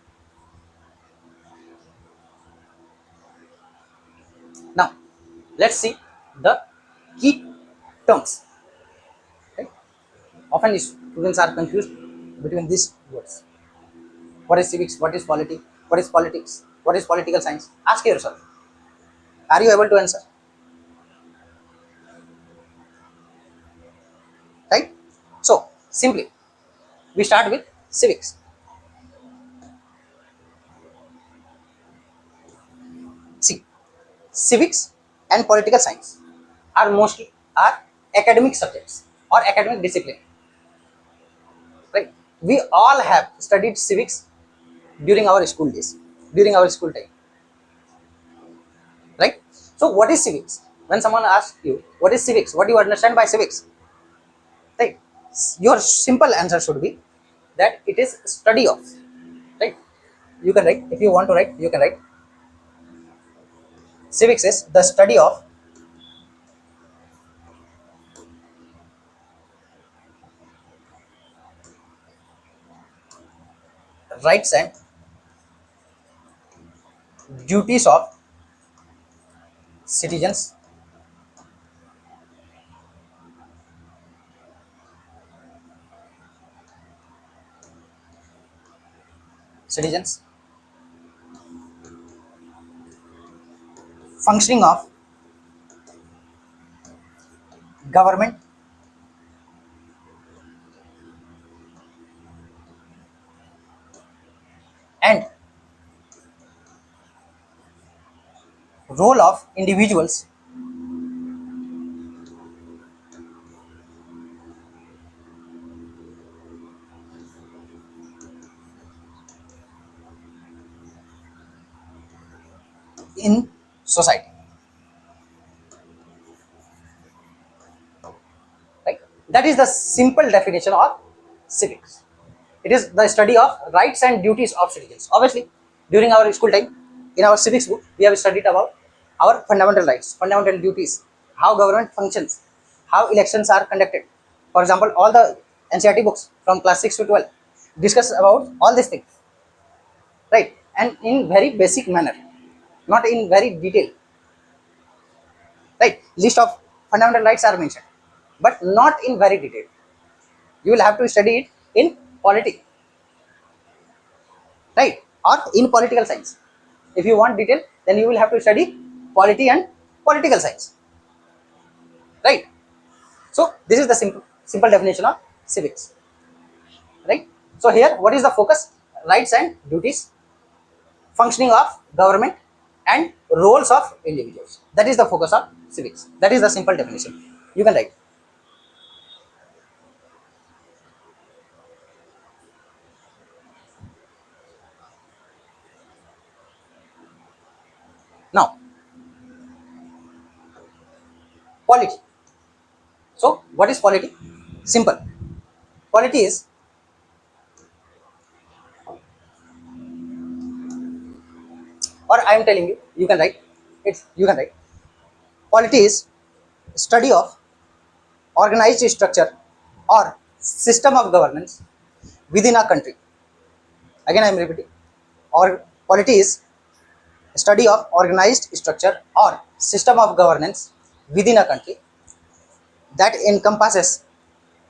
Now let's see the key terms. Right? Often students are confused between these words. What is civics? What is polity? What is politics? What is political science? Ask yourself. Are you able to answer? Right? So simply we start with civics. See, civics and political science are academic subjects or academic discipline. Right? We all have studied civics during our school days, during our school time. Right? So what is civics? When someone asks you what is civics, what do you understand by civics? Right? Your simple answer should be that it is study of. Right? You can write, if you want to write, you can write. Civics is the study of rights and duties of citizens, citizens, functioning of government, and role of individuals in society. Right? That is the simple definition of civics. It is the study of rights and duties of citizens. Obviously, during our school time, in our civics book, we have studied about our fundamental rights, fundamental duties, how government functions, how elections are conducted. For example, all the NCERT books from class 6 to 12 discuss about all these things, right? And in very basic manner, not in very detail, right? List of fundamental rights are mentioned, but not in very detail. You will have to study it in polity, right? Or in political science. If you want detail, then you will have to study polity and political science, right? So this is the simple definition of civics, right? So here, what is the focus? Rights and duties, functioning of government, and roles of individuals. That is the focus of civics. That is the simple definition. You can write. Now, polity. So what is polity? Simple. Polity is or I am telling you, you can write. You can write. Polity is study of organized structure or system of governance within a country. Again, I am repeating. Or polity is study of organized structure or system of governance within a country that encompasses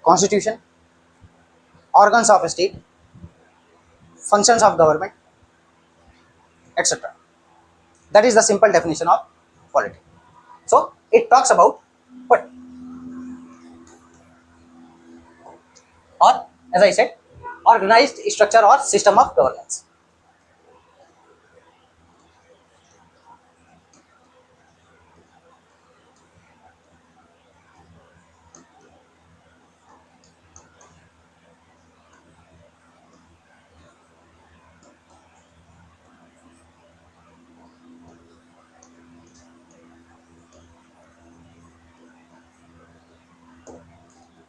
constitution, organs of state, functions of government, etc. That is the simple definition of polity. So it talks about what, or as I said, organized structure or system of governance.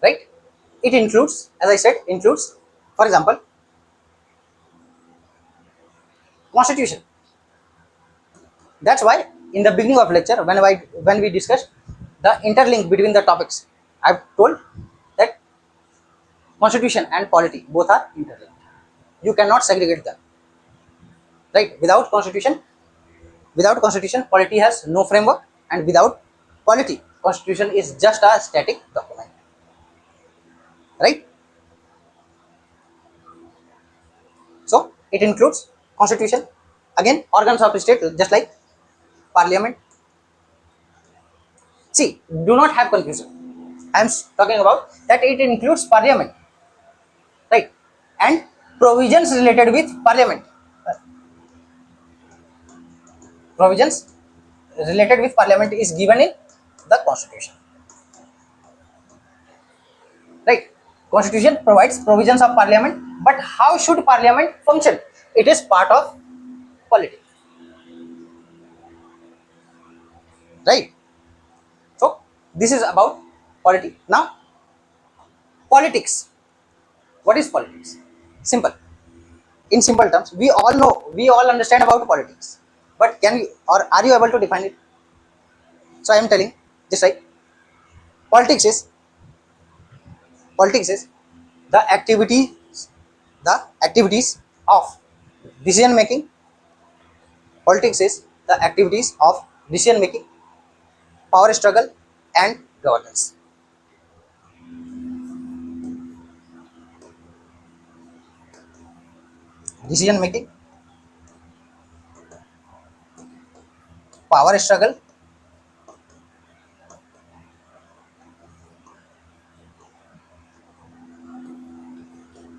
Right? It includes, as I said, includes, for example, constitution. That's why in the beginning of lecture, when we discussed the interlink between the topics, I've told that constitution and polity both are interlinked. You cannot segregate them. Right? Without constitution, polity has no framework, and without polity, constitution is just a static document. Right? So it includes constitution, again organs of state, just like parliament. See, do not have confusion. I am talking about that it includes parliament, right? And provisions related with parliament. Provisions related with parliament is given in the constitution, right? Constitution provides provisions of parliament, but how should parliament function? It is part of polity, right? So this is about polity. Now politics. What is politics? Simple. In simple terms, we all know, we all understand about politics, but can you, or are you able to define it? So I am telling, just like politics is politics is the activities of decision making. Politics is the activities of decision making, power struggle, and governance. Decision making, power struggle,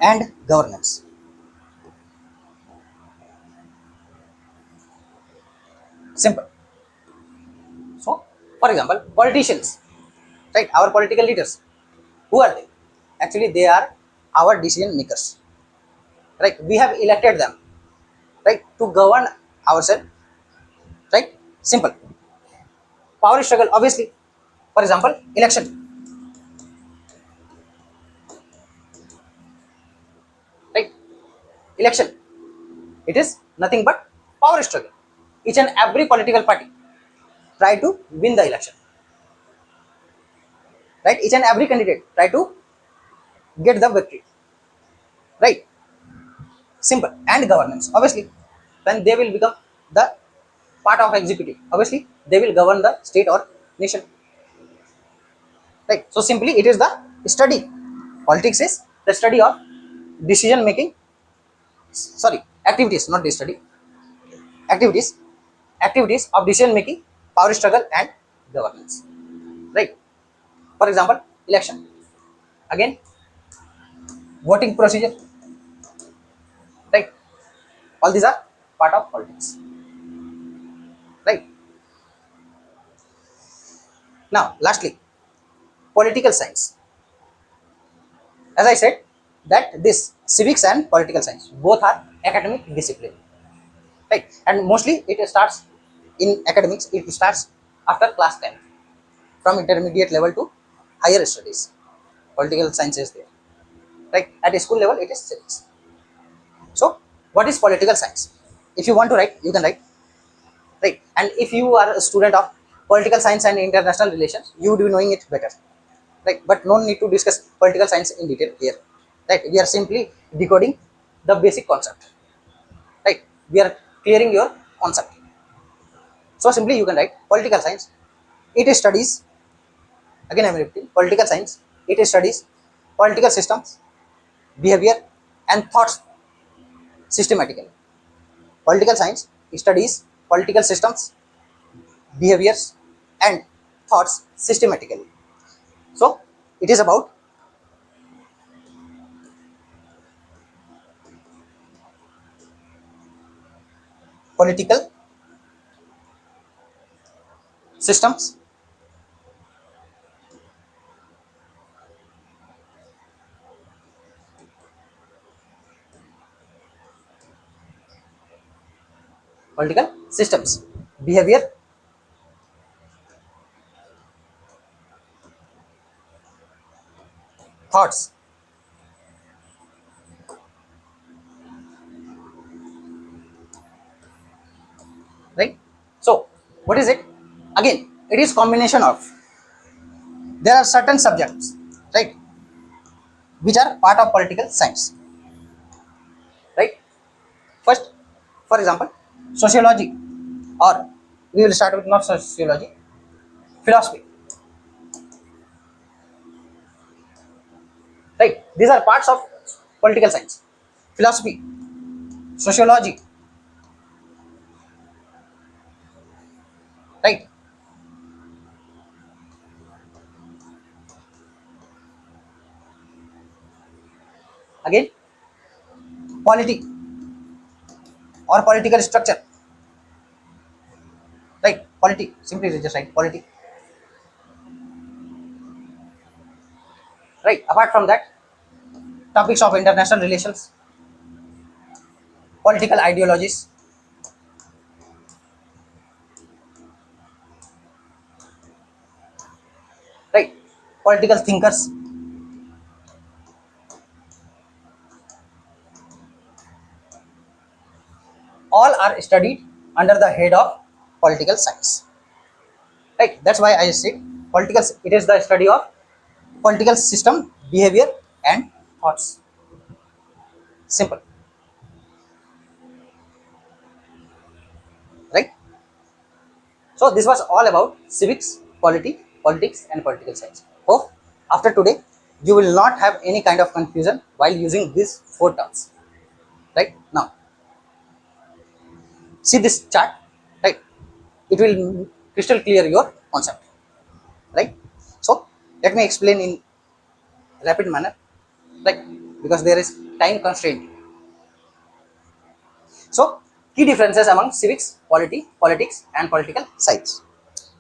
and governance. Simple. So, for example, politicians, right? Our political leaders. Who are they? Actually, they are our decision makers. Right? We have elected them, right, to govern ourselves. Right? Simple. Power struggle, obviously. For example, election. Right? Election. It is nothing but power struggle. Each and every political party try to win the election. Right? Each and every candidate try to get the victory. Right? Simple. And governance. Obviously, when they will become the part of executive, obviously they will govern the state or nation. Right? So simply it is the study. Politics is the study of decision making. Sorry, activities, not the study. Activities, activities of decision making, power struggle, and governance. Right? For example, election. Again, voting procedure. Right? All these are part of politics. Right? Now, lastly, political science. As I said, that this civics and political science both are academic discipline, right? And mostly it starts in academics. It starts after class 10, from intermediate level to higher studies. Political science is there, right? At a school level, it is civics. So, what is political science? If you want to write, you can write, right? And if you are a student of political science and international relations, you would be knowing it better, right? But no need to discuss political science in detail here, right? We are simply decoding the basic concept, right? We are clearing your concept. So simply you can write political science. It studies, again I am repeating, political science. It studies political systems, behavior, and thoughts systematically. Political science studies political systems, behaviors, and thoughts systematically. So, it is about political systems, behavior, thoughts. Right? So, what is it? Again, it is combination of, there are certain subjects, right, which are part of political science, right? First, for example, sociology, or we will start with not sociology, philosophy, right? These are parts of political science. Philosophy, sociology, right? Again, polity or political structure, right? Polity, simply just right, polity, right? Apart from that, topics of international relations, political ideologies, right? Political thinkers, all are studied under the head of political science, right? That's why I say political, it is the study of political system, behavior, and thoughts. Simple, right? So this was all about civics, polity, politics, and political science. Hope after today you will not have any kind of confusion while using these four terms. Right now, see this chart. Right, it will crystal clear your concept. Right. So let me explain in rapid manner. Like, because there is time constraint. So key differences among civics, polity, politics, and political science.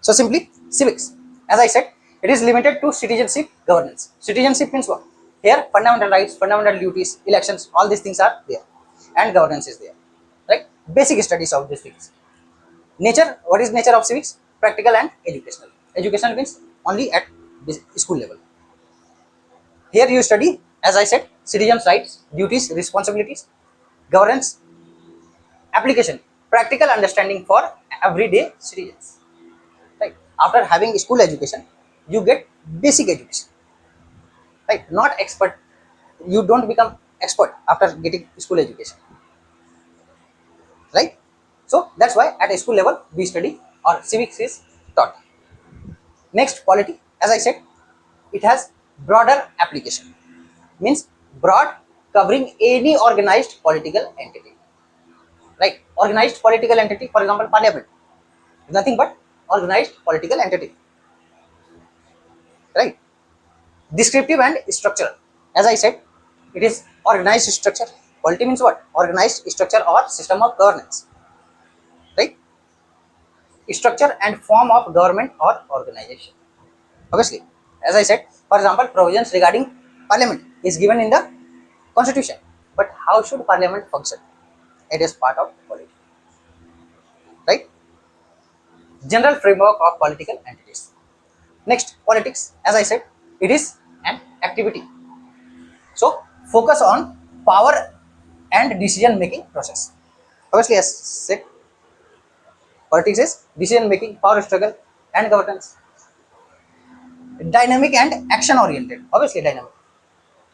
So simply civics, as I said, it is limited to citizenship governance. Citizenship means what? Here fundamental rights, fundamental duties, elections, all these things are there, and governance is there. Right? Basic studies of these things. Nature, what is nature of civics? Practical and educational. Educational means only at school level. Here you study, as I said, citizens' rights, duties, responsibilities, governance, application, practical understanding for everyday citizens. Right? After having school education, you get basic education. Right? Not expert. You don't become expert after getting school education. Right? So that's why at a school level we study or civics is taught. Next, polity. As I said, it has broader application. Means broad, covering any organized political entity. Right? Organized political entity, for example, parliament. Nothing but organized political entity. Right? Descriptive and structural. As I said, it is organized structure. Polity means what? Organized structure or system of governance. Right? Structure and form of government or organization. Obviously, as I said, for example, provisions regarding parliament is given in the constitution. But how should parliament function? It is part of polity. Right? General framework of political entities. Next, politics. As I said, it is an activity. So, focus on power and decision making process. Obviously, as said, politics is decision making, power struggle, and governance. Dynamic and action oriented. Obviously, dynamic.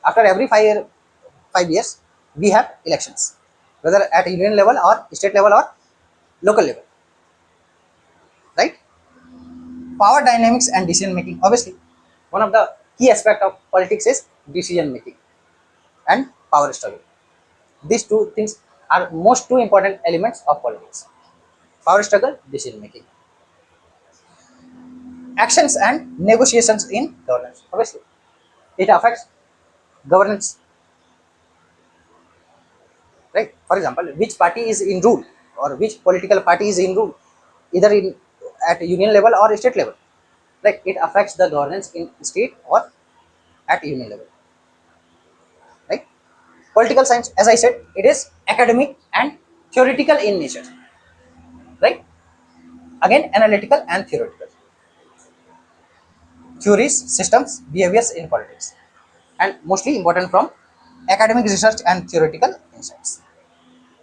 After every 5 years, we have elections, whether at union level or state level or local level. Right? Power dynamics and decision making. Obviously, one of the key aspect of politics is decision making. and power struggle. These two things are most two important elements of politics. Power struggle, decision making. Actions and negotiations in governance. Obviously, it affects governance, right? For example, which party is in rule or which political party is in rule, either in at union level or state level, right? It affects the governance in state or at union level, right? Political science, as I said, it is academic and theoretical in nature, right? Again, analytical and theoretical. Theories, systems, behaviors in politics, and mostly important from academic research and theoretical insights.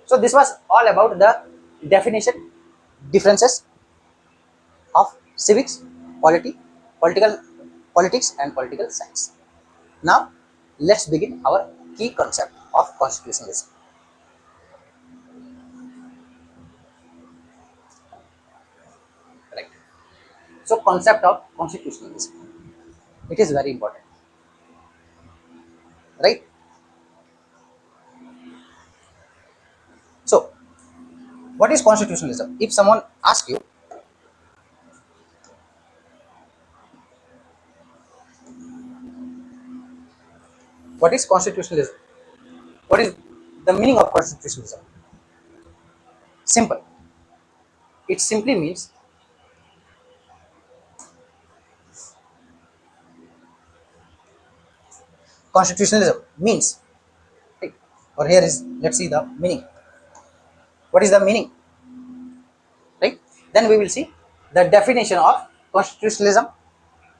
So this was all about the definition, differences of civics, polity, political politics, and political science. Now, let's begin our key concept of constitutionalism. Right. So, concept of constitutionalism. It is very important, right? So, what is constitutionalism? If someone asks you, what is constitutionalism? What is the meaning of constitutionalism? Simple. It simply means constitutionalism means, right? Or here is, let's see the meaning. What is the meaning? Right? Then we will see the definition of constitutionalism,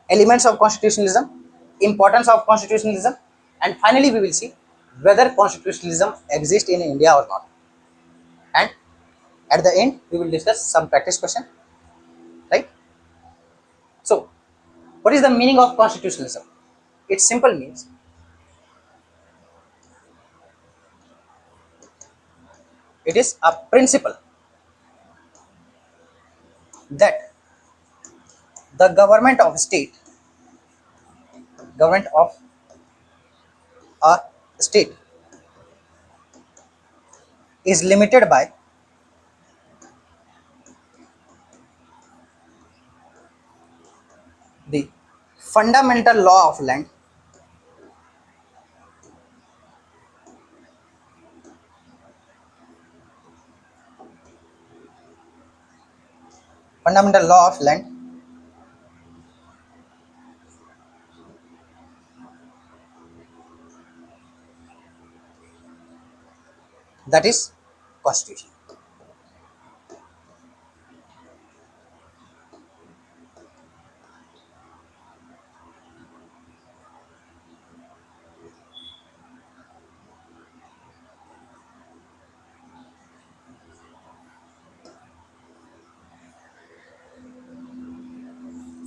elements of constitutionalism, importance of constitutionalism, and finally we will see whether constitutionalism exists in India or not. And at the end, we will discuss some practice question. Right? So, what is the meaning of constitutionalism? It simple means it is a principle that the government of a state is limited by the fundamental law of land, fundamental law of land, that is constitution.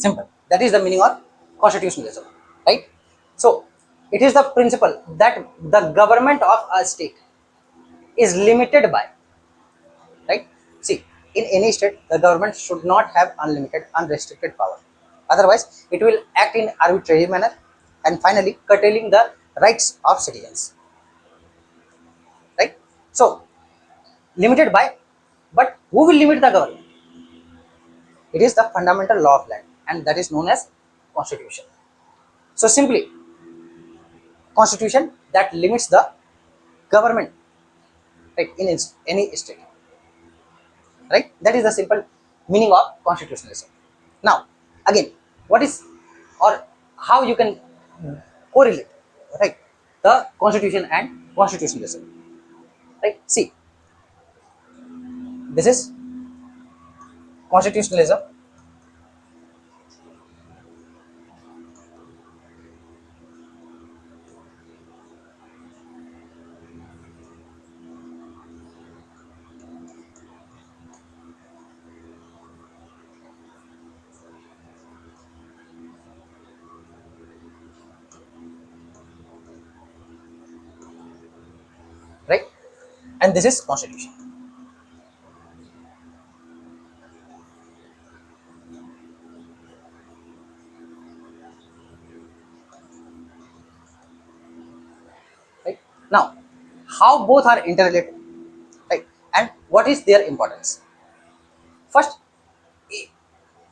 Simple. That is the meaning of constitutionalism, right? So, it is the principle that the government of a state is limited by, right? See, in any state, the government should not have unlimited, unrestricted power. Otherwise, it will act in arbitrary manner and finally curtailing the rights of citizens, right? So, limited by, but who will limit the government? It is the fundamental law of land, and that is known as constitution. So, simply, constitution that limits the government, right, in any state, right? That is the simple meaning of constitutionalism. Now, again, what is or how you can correlate, right, the constitution and constitutionalism, right? See, this is constitutionalism, right, and this is constitution, right? Now, how both are interrelated, right? And what is their importance? First,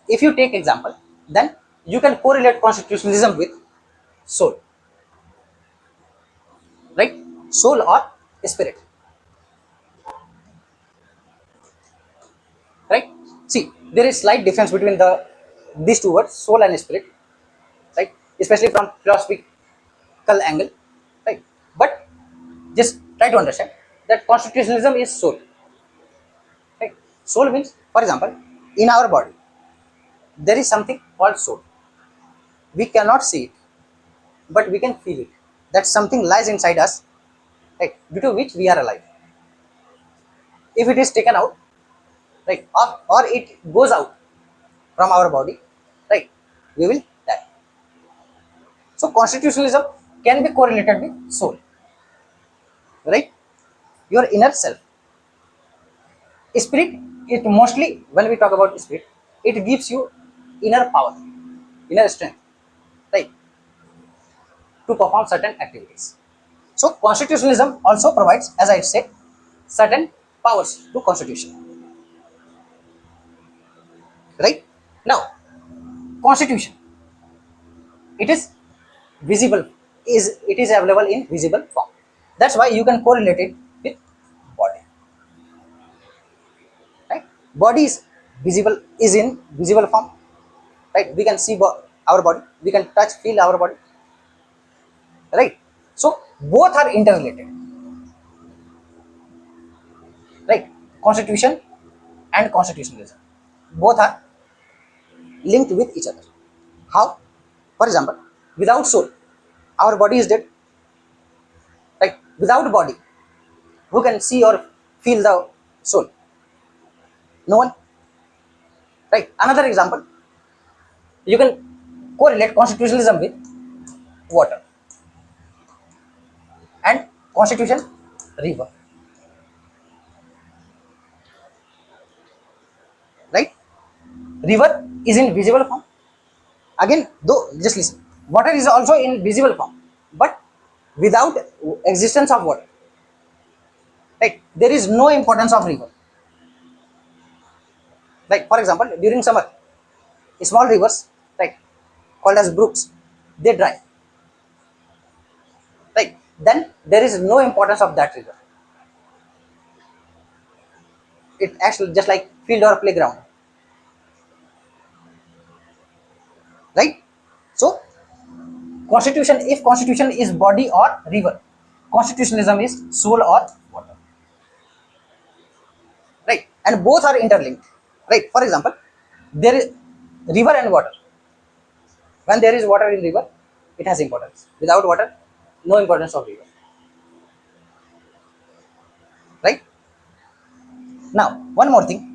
if you take example, then you can correlate constitutionalism with soul, right? Soul or spirit, right? See, there is slight difference between these two words, soul and spirit, right? Especially from philosophical angle, right? But just try to understand that constitutionalism is soul, right? Soul means, for example, in our body there is something called soul. We cannot see it, but we can feel it. That something lies inside us, right? Due to which we are alive. If it is taken out, right, or it goes out from our body, right, we will die. So constitutionalism can be correlated with soul, right? Your inner self. Spirit, it mostly, when we talk about spirit, it gives you inner power, inner strength, right, to perform certain activities. So constitutionalism also provides, as I said, certain powers to constitution, right? Now, constitution, it is visible, it is available in visible form. That's why you can correlate it with body, right? Body is visible, is in visible form, right? We can see our body, we can touch, feel our body, right? So both are interrelated, right? Constitution and constitutionalism, both are linked with each other. How? For example, without soul, our body is dead, right? Without body, who can see or feel the soul? No one, right? Another example, you can correlate constitutionalism with water and constitution, river, right? River is in visible form. Again, though, just listen. Water is also in visible form, but without existence of water, right? There is no importance of river. Like for example, during summer, small rivers, right, called as brooks, they dry, right? Then there is no importance of that river. It actually just like field or playground, right? So constitution, if constitution is body or river, constitutionalism is soul or water, right? And both are interlinked, right? For example, there is river and water. When there is water in river, it has importance. Without water, no importance of river, right? Now one more thing,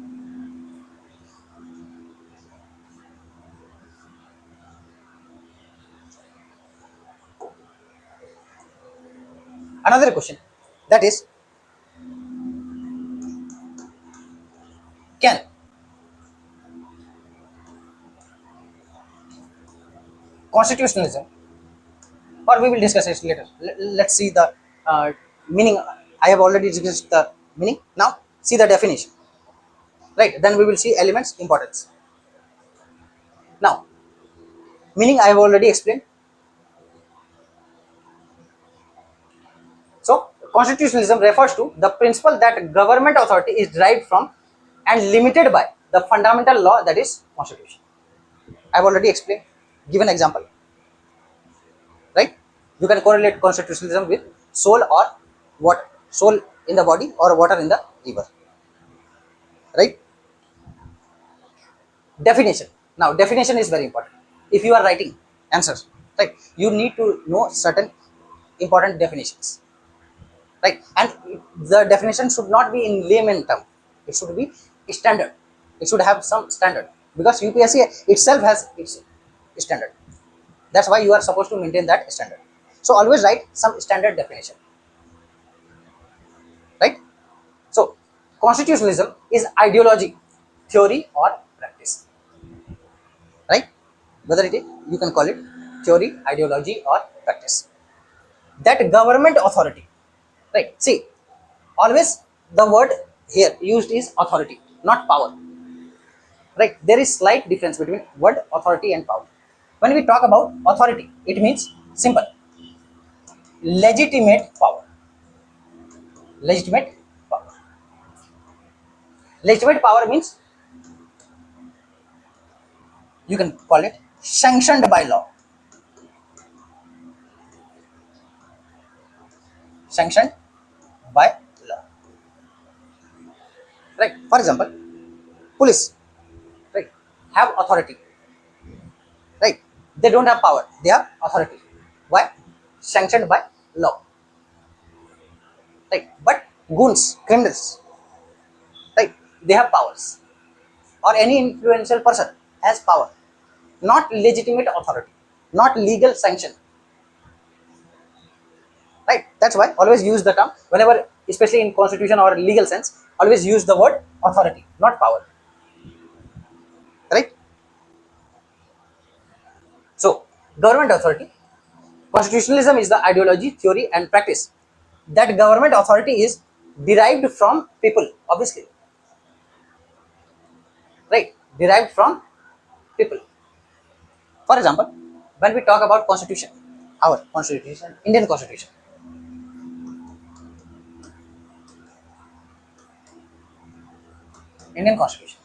another question, that is, can constitutionalism, or we will discuss it later. Let's see the meaning. I have already discussed the meaning. Now see the definition, right? Then we will see elements, importance. Now meaning I have already explained. So constitutionalism refers to the principle that government authority is derived from and limited by the fundamental law, that is constitution. I have already explained, given example, right? You can correlate constitutionalism with soul or water, soul in the body or water in the river, right? Definition. Now definition is very important. If you are writing answers, right, you need to know certain important definitions, right? And the definition should not be in layman term, it should be standard, it should have some standard, because UPSC itself has its standard. That's why you are supposed to maintain that standard. So always write some standard definition, right? So constitutionalism is ideology, theory or practice, right? Whether it is, you can call it theory, ideology or practice, that government authority, right? See, always the word here used is authority, not power, right? There is slight difference between word authority and power. When we talk about authority, it means simple, legitimate power. Legitimate power. Legitimate power means you can call it sanctioned by law. Sanctioned by law. Right? For example, police, right, have authority. Right? They don't have power, they have authority. Why? Sanctioned by law. Right? But goons, criminals, right, they have powers. Or any influential person has power. Not legitimate authority, not legal sanction. Right? That's why always use the term whenever, especially in constitution or legal sense, always use the word authority, not power. Right? So, government authority. Constitutionalism is the ideology, theory, and practice that government authority is derived from people, obviously. Right? Derived from people. For example, when we talk about constitution, our constitution, Indian constitution, Indian constitution,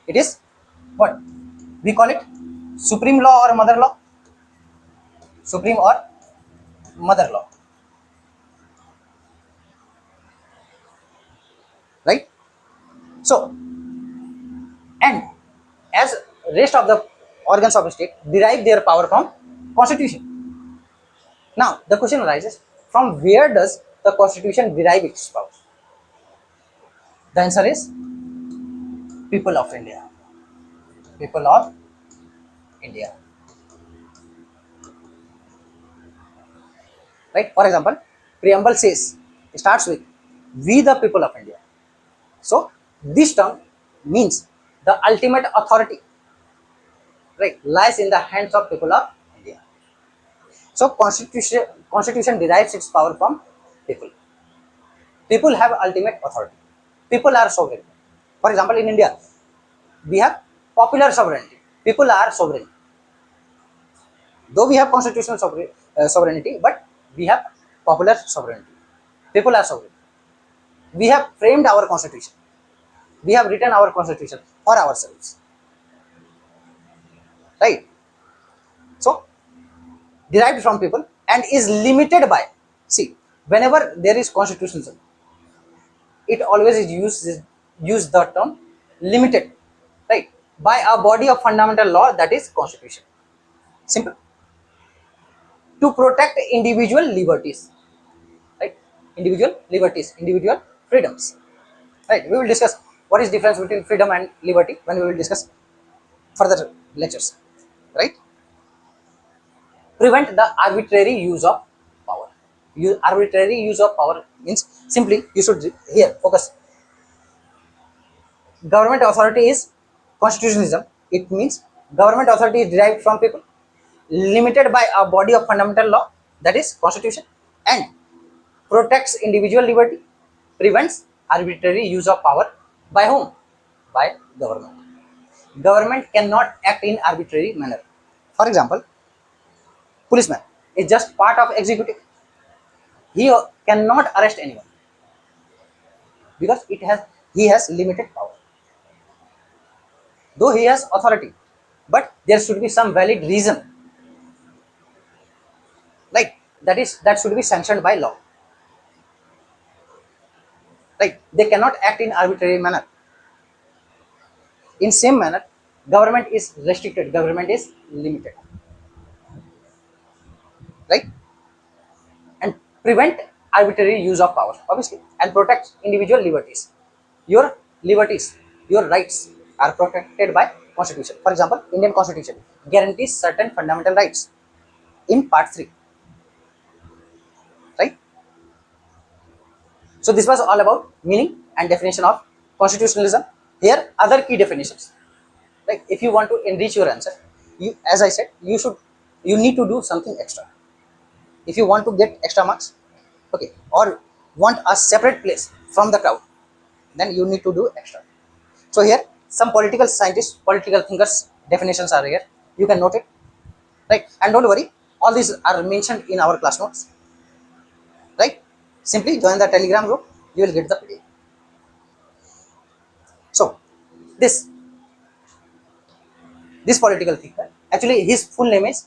it is what we call it, supreme law or mother law, supreme or mother law, right? So, and as rest of the organs of the state derive their power from constitution. Now the question arises, from where does the constitution derive its power? The answer is people of India. People of India. Right? For example, preamble says, starts with we the people of India. So this term means the ultimate authority, right, lies in the hands of people of India. So constitution derives its power from people. People have ultimate authority. People are sovereign. For example, in India, we have popular sovereignty. People are sovereign. Though we have constitutional sovereignty, but we have popular sovereignty. People are sovereign. We have framed our constitution. We have written our constitution for ourselves. Right? So, derived from people and is limited by. See, whenever there is constitutionalism, it always is use the term limited, right, by a body of fundamental law, that is constitution. Simple. To protect individual liberties, right, individual liberties, individual freedoms, right. We will discuss what is difference between freedom and liberty when we will discuss further lectures, right. Prevent the arbitrary use of power. Arbitrary use of power means simply you should here focus. Government authority is constitutionalism. It means government authority is derived from people, limited by a body of fundamental law, that is constitution, and protects individual liberty, prevents arbitrary use of power by whom? By government. Government cannot act in arbitrary manner. For example, policeman is just part of executive. He cannot arrest anyone because he has limited power. Though he has authority, but there should be some valid reason, like that should be sanctioned by law, right. They cannot act in arbitrary manner. In same manner, government is restricted, government is limited, right, and prevent arbitrary use of power, obviously, and protect individual liberties. Your liberties, your rights are protected by constitution. For example, Indian constitution guarantees certain fundamental rights in part 3, right. So this was all about meaning and definition of constitutionalism. Here other key definitions. Like if you want to enrich your answer, you, as I said, you need to do something extra. If you want to get extra marks, okay, or want a separate place from the crowd, then you need to do extra. So here some political scientists, political thinkers definitions are here. You can note it, right? And don't worry, all these are mentioned in our class notes, right? Simply join the Telegram group, you will get the PDF. So this political thinker, actually his full name is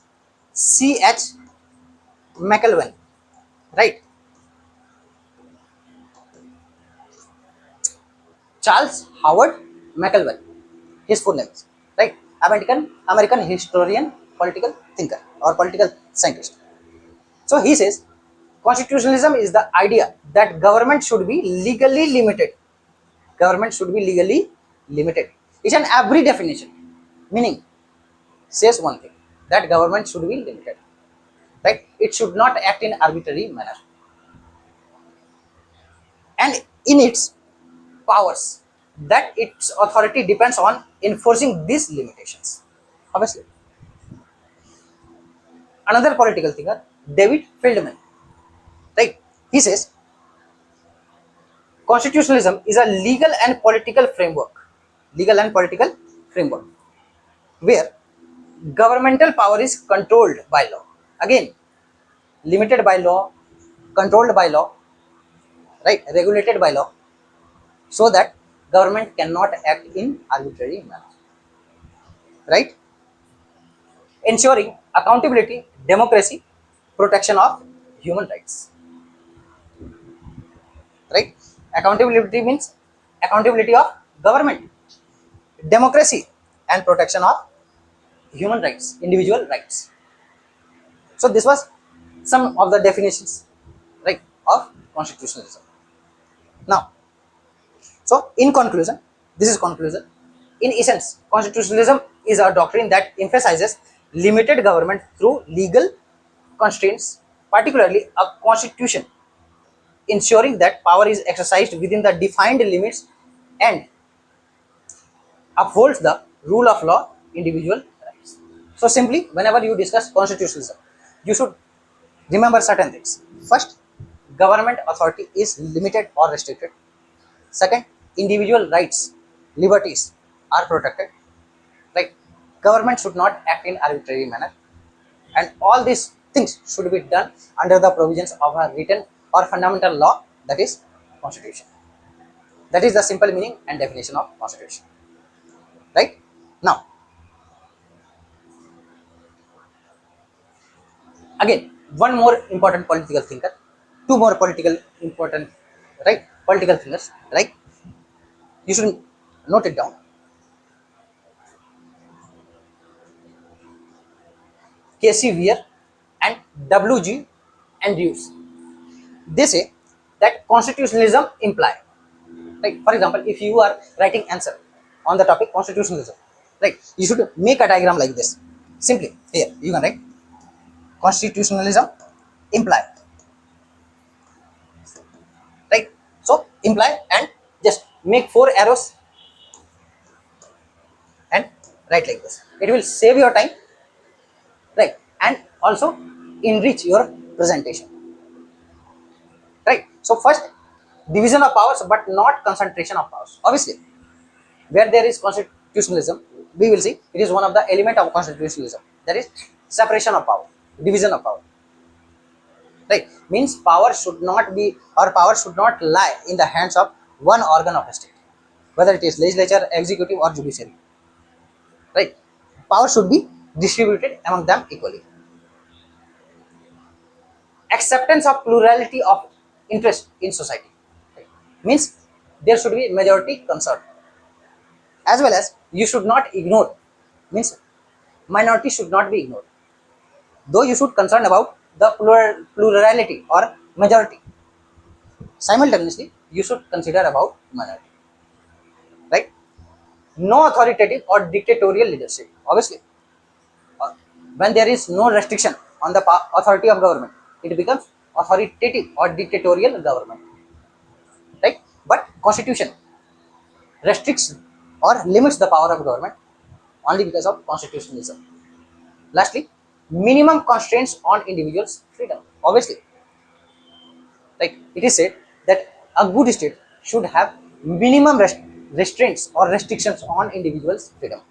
C.H. McElwain, right? Charles Howard McElwain, his full name is, right? American historian, political thinker or political scientist. So he says constitutionalism is the idea that government should be legally limited. Government should be legally limited. Each and every definition, meaning says one thing, that government should be limited, right? It should not act in arbitrary manner, and in its powers, that its authority depends on enforcing these limitations. Obviously, another political thinker, David Feldman, right? He says constitutionalism is a legal and political framework where governmental power is controlled by law. Again, limited by law, controlled by law, right? Regulated by law, so that government cannot act in arbitrary manner, right? Ensuring accountability, democracy, protection of human rights, right? Accountability means accountability of government, democracy, and protection of human rights, individual rights. So this was some of the definitions, right, of constitutionalism. Now, so in conclusion, this is conclusion. In essence, constitutionalism is a doctrine that emphasizes limited government through legal constraints, particularly a constitution, ensuring that power is exercised within the defined limits and upholds the rule of law, individual rights. So simply, whenever you discuss constitutionalism, you should remember certain things. First, government authority is limited or restricted. Second, individual rights, liberties are protected. Like, government should not act in arbitrary manner, and all these things should be done under the provisions of a written or fundamental law, that is constitution. That is the simple meaning and definition of constitution. Right? Now, again, one more important political thinker, two more political important, right, political thinkers, right? You should note it down. K.C. Weir and W.G. Andrews. They say that constitutionalism imply, right? For example, if you are writing answer on the topic constitutionalism, right, you should make a diagram like this. Simply here you can write constitutionalism imply, right? So imply, and just make 4 arrows and write like this. It will save your time, right, and also enrich your presentation, right? So first, division of powers but not concentration of powers. Obviously, where there is constitutionalism, we will see it is one of the element of constitutionalism, that is separation of power, division of power, right? Means power should not be, or power should not lie in the hands of one organ of a state, whether it is legislature, executive, or judiciary, right? Power should be distributed among them equally. Acceptance of plurality of interest in society, right? Means there should be majority concern, as well as you should not ignore, means minority should not be ignored, though you should concern about the plurality or majority, simultaneously you should consider about minority, right? No authoritative or dictatorial leadership. Obviously, uh, when there is no restriction on the authority of government, it becomes authoritative or dictatorial government, right? But constitution restricts or limits the power of government only because of constitutionalism. Lastly, minimum constraints on individuals' freedom. Obviously, like it is said that a good state should have minimum restraints or restrictions on individuals' freedom.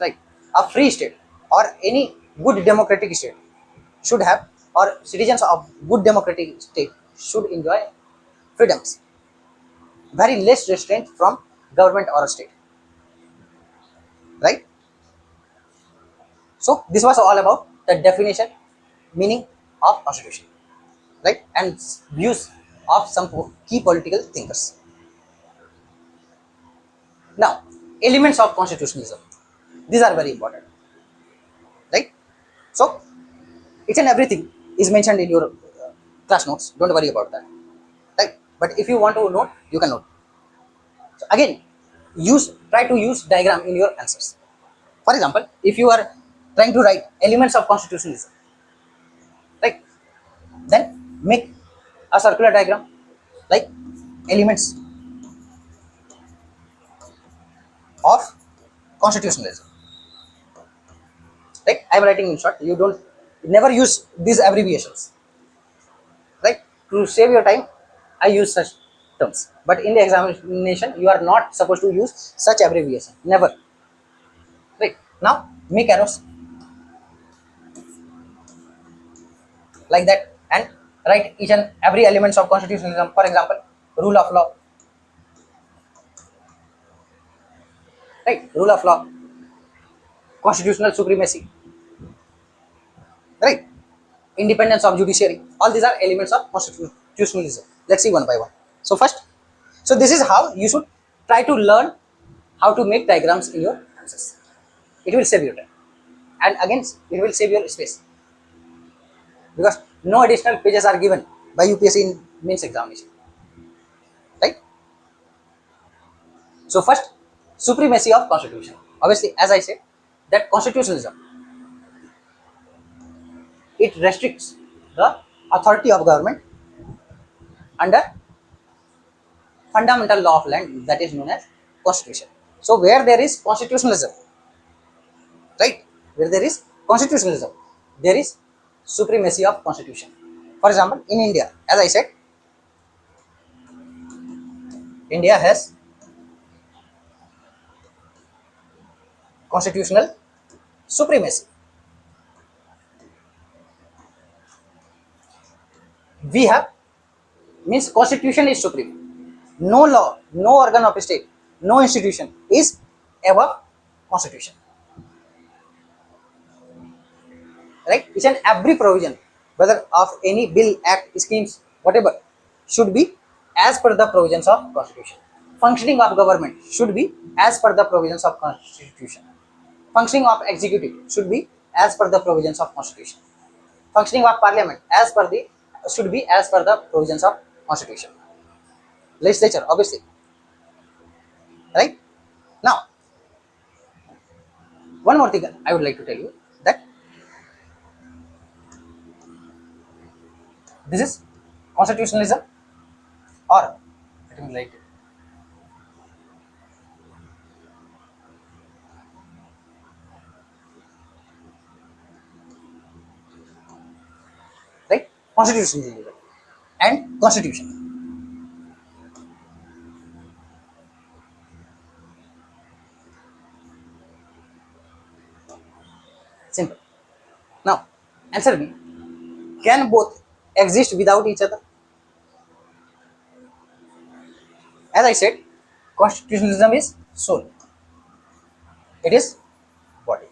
Right? A free state or any good democratic state should have, or citizens of good democratic state should enjoy freedoms, very less restraint from government or a state. Right? So this was all about the definition, meaning of constitution, right, and views of some key political thinkers. Now, elements of constitutionalism. These are very important, right? So each and everything is mentioned in your class notes. Don't worry about that, right? But if you want to note, you can note. So again, try to use diagram in your answers. For example, if you are trying to write elements of constitutionalism, right, then make a circular diagram like elements of constitutionalism. Right? I am writing in short. You don't never use these abbreviations. Right? To save your time, I use such terms. But in the examination, you are not supposed to use such abbreviation. Never. Right? Now make arrows like that and write each and every elements of constitutionalism. For example, rule of law. Right? Rule of law, constitutional supremacy. Right? Independence of judiciary. All these are elements of constitutionalism. Let's see one by one. So first, so this is how you should try to learn how to make diagrams in your answers. It will save your time, and again it will save your space because no additional pages are given by UPSC in mains examination. Right? So first, supremacy of constitution. Obviously, as I said, that constitutionalism, it restricts the authority of government under fundamental law of land, that is known as constitution. So where there is constitutionalism, right, where there is constitutionalism, there is supremacy of constitution. For example, in India, as I said, India has constitutional supremacy. We have, means constitution is supreme. No law, no organ of state, no institution is above constitution. Right? Each and every provision, whether of any bill, act, schemes, whatever, should be as per the provisions of constitution. Functioning of government should be as per the provisions of constitution. Functioning of executive should be as per the provisions of constitution. Functioning of parliament should be as per the provisions of constitution. Legislature, obviously. Right? Now, one more thing I would like to tell you, that this is constitutionalism, or let me write it. Right? Constitutionalism and constitution. Simple. Now, answer me. Can both exist without each other? As I said, constitutionalism is soul. It is body.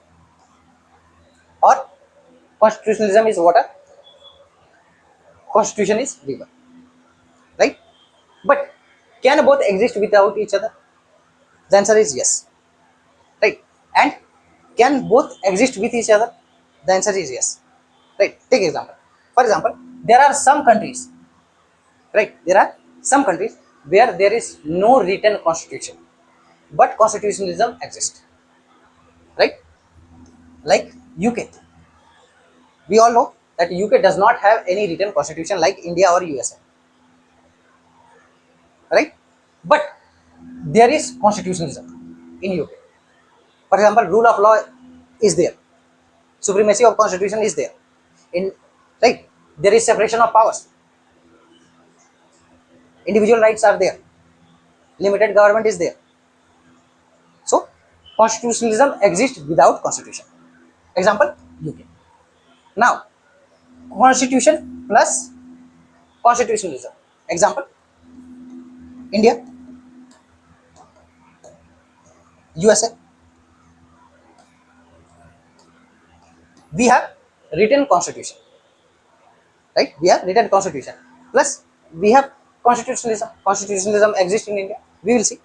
Or constitutionalism is water. Constitution is river. Right? But can both exist without each other? The answer is yes. Right? And can both exist with each other? The answer is yes. Right? Take example. For example, there are some countries, right? There are some countries where there is no written constitution, but constitutionalism exists. Right? Like UK. We all know that UK does not have any written constitution like India or USA. Right? But there is constitutionalism in UK. For example, rule of law is there. Supremacy of constitution is there. In right, there is separation of powers. individual rights are there, limited government is there. So constitutionalism exists without constitution. Example, UK. Now, constitution plus constitutionalism. Example, India, USA. We have written constitution, right? We have written constitution. Plus, we have constitutionalism. Constitutionalism exists in India. We will see.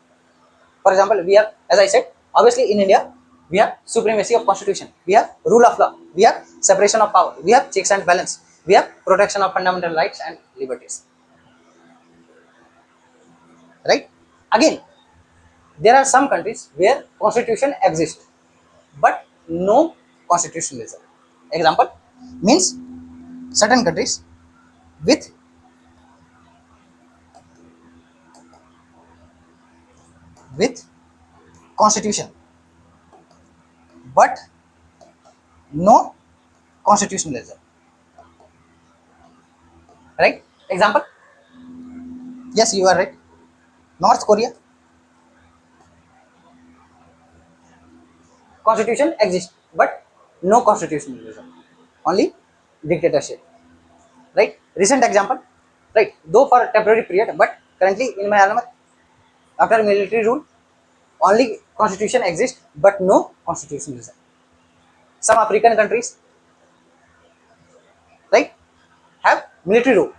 For example, we have, as I said, obviously in India, we have supremacy of constitution. We have rule of law. We have separation of power. We have checks and balance. We have protection of fundamental rights and liberties. Right? Again, there are some countries where constitution exists, but no constitutionalism. Example means certain countries with constitution but no constitutionalism. Right? Example, yes, you are right. North Korea, constitution exists but no constitutionalism, only dictatorship. Right? Recent example, right? Though for a temporary period, but currently in Myanmar, after military rule, only constitution exists but no constitutionalism. Some African countries, right, have military rule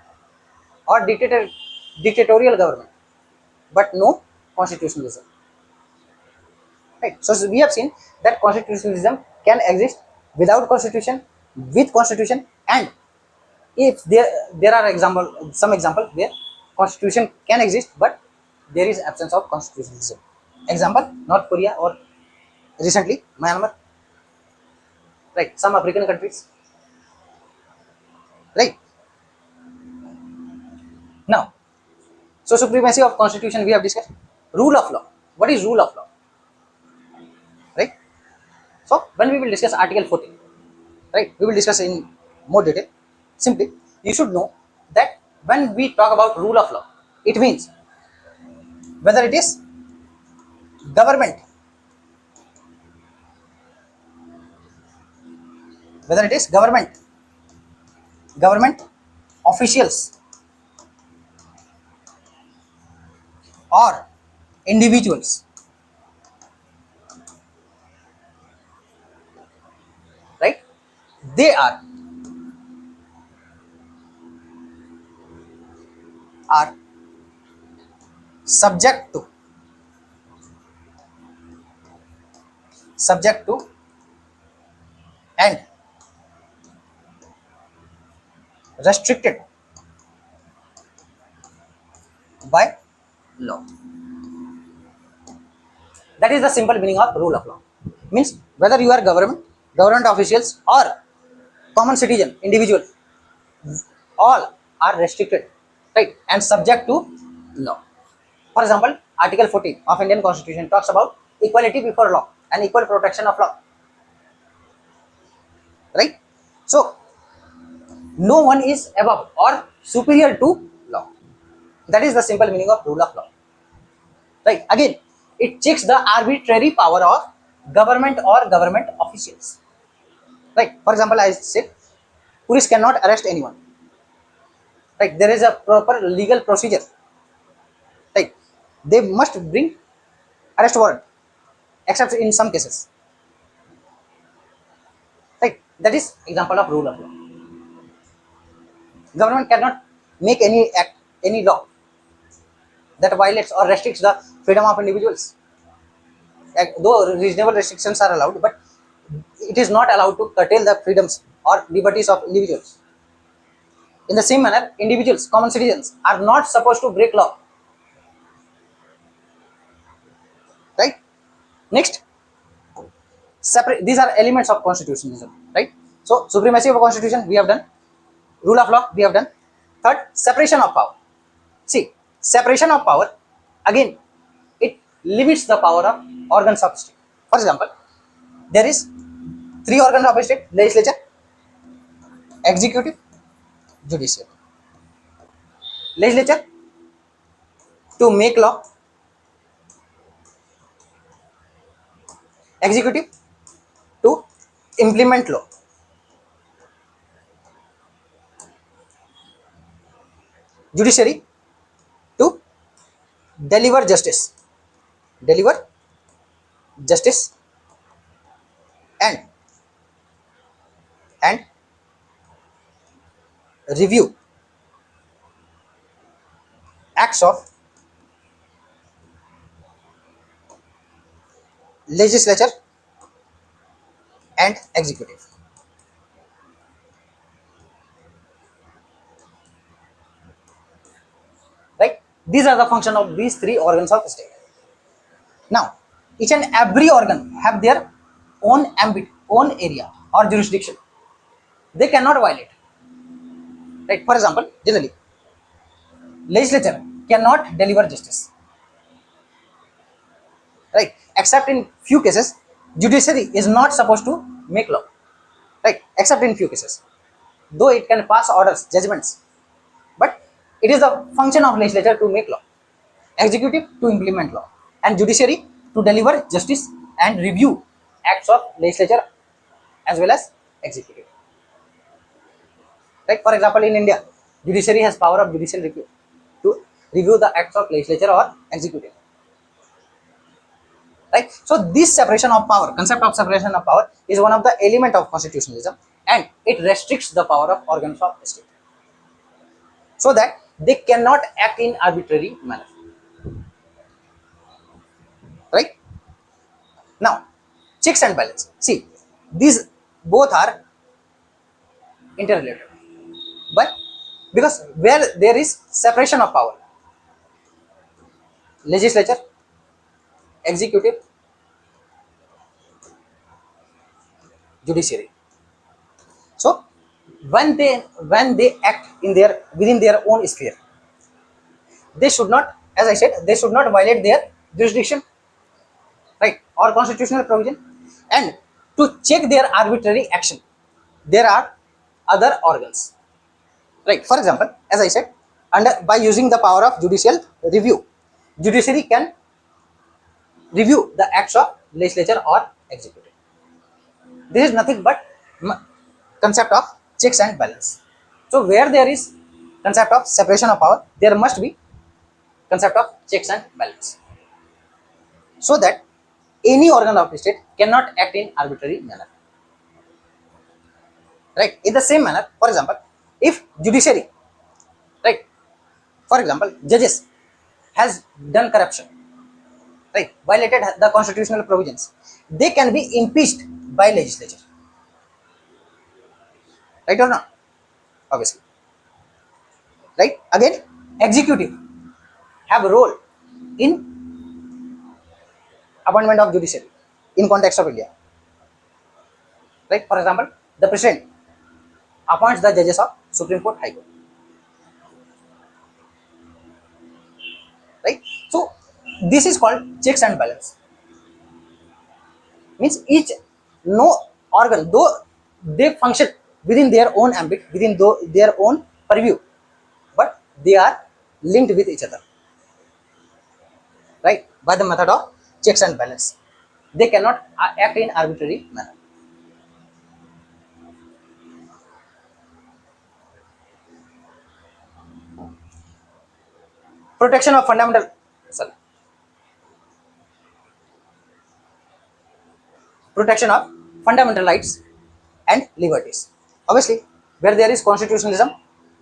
or dictatorial government but no constitutionalism. Right? So we have seen that constitutionalism can exist without constitution, with constitution, and if there are some example where constitution can exist but there is absence of constitutionalism. Example, North Korea or recently Myanmar. Right? Some African countries. Right? Now, so supremacy of constitution we have discussed. Rule of law. What is rule of law? Right? So when we will discuss Article 14, right, we will discuss in more detail. Simply, you should know that when we talk about rule of law, it means whether it is government, whether it is government officials or individuals, right? They are subject to and restricted by law. That is the simple meaning of rule of law. Means whether you are government officials or common citizen, individual, all are restricted, right, and subject to law. For example, Article 14 of Indian Constitution talks about equality before law and equal protection of law. Right? So no one is above or superior to law. That is the simple meaning of rule of law. Right? Again, it checks the arbitrary power of government or government officials. Right? For example, I said police cannot arrest anyone. Right? There is a proper legal procedure. Right? They must bring arrest warrant, except in some cases. Right? That is example of rule of law. Government cannot make any act, any law that violates or restricts the freedom of individuals. Though reasonable restrictions are allowed, but it is not allowed to curtail the freedoms or liberties of individuals. In the same manner, individuals, common citizens, are not supposed to break law. Right? Next, separate. These are elements of constitutionalism. Right? So, supremacy of a constitution we have done. Rule of law we have done. Third, separation of power. See, separation of power, again, it limits the power of organs of state. For example, there is 3 organs of a state: legislature, executive, judiciary. Legislature to make law, executive to implement law, judiciary to deliver justice, deliver justice, and and review acts of legislature and executive. Right? These are the function of these three organs of state. Now, each and every organ have their own ambit, own area or jurisdiction. They cannot violate. Right? For example, generally, legislature cannot deliver justice. Right? Except in few cases, judiciary is not supposed to make law. Right? Except in few cases. Though it can pass orders, judgments, but it is the function of legislature to make law, executive to implement law, and judiciary to deliver justice and review acts of legislature as well as executive. Right? For example, in India, judiciary has power of judicial review to review the acts of legislature or executive. Right? So this separation of power, concept of separation of power, is one of the element of constitutionalism, and it restricts the power of organs of state so that they cannot act in arbitrary manner. Right? Now, checks and balance. See, these both are interrelated, but because where there is separation of power, legislature, executive, judiciary. So when they act in their within their own sphere, they should not, as I said, they should not violate their jurisdiction, right, or constitutional provision. And to check their arbitrary action, there are other organs. Right. For example, as I said, under by using the power of judicial review, judiciary can review the acts of legislature or executive. This is nothing but concept of checks and balance. So where there is concept of separation of power, there must be concept of checks and balance, so that any organ of the state cannot act in arbitrary manner. Right? In the same manner, for example, if judiciary, right, for example, judges has done corruption, right, violated the constitutional provisions, they can be impeached by legislature. Right or not? Obviously. Right? Again, executive have a role in appointment of judiciary in context of India. Right? For example, the president appoints the judges of Supreme Court, High Court. Right? So this is called checks and balance. Means each no organ, though they function within their own ambit, within their own purview, but they are linked with each other. Right? By the method of checks and balance. They cannot act in arbitrary manner. Protection of fundamental, sorry, protection of fundamental rights and liberties. Obviously, where there is constitutionalism,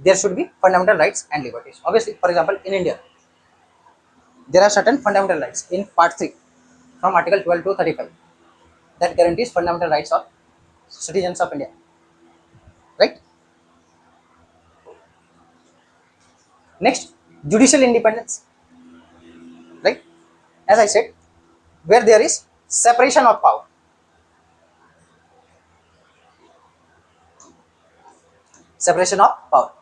there should be fundamental rights and liberties. Obviously, for example, in India, there are certain fundamental rights in Part 3 from Article 12 to 35 that guarantees fundamental rights of citizens of India. Right? Next, judicial independence. Right? As I said, where there is separation of power. Separation of power.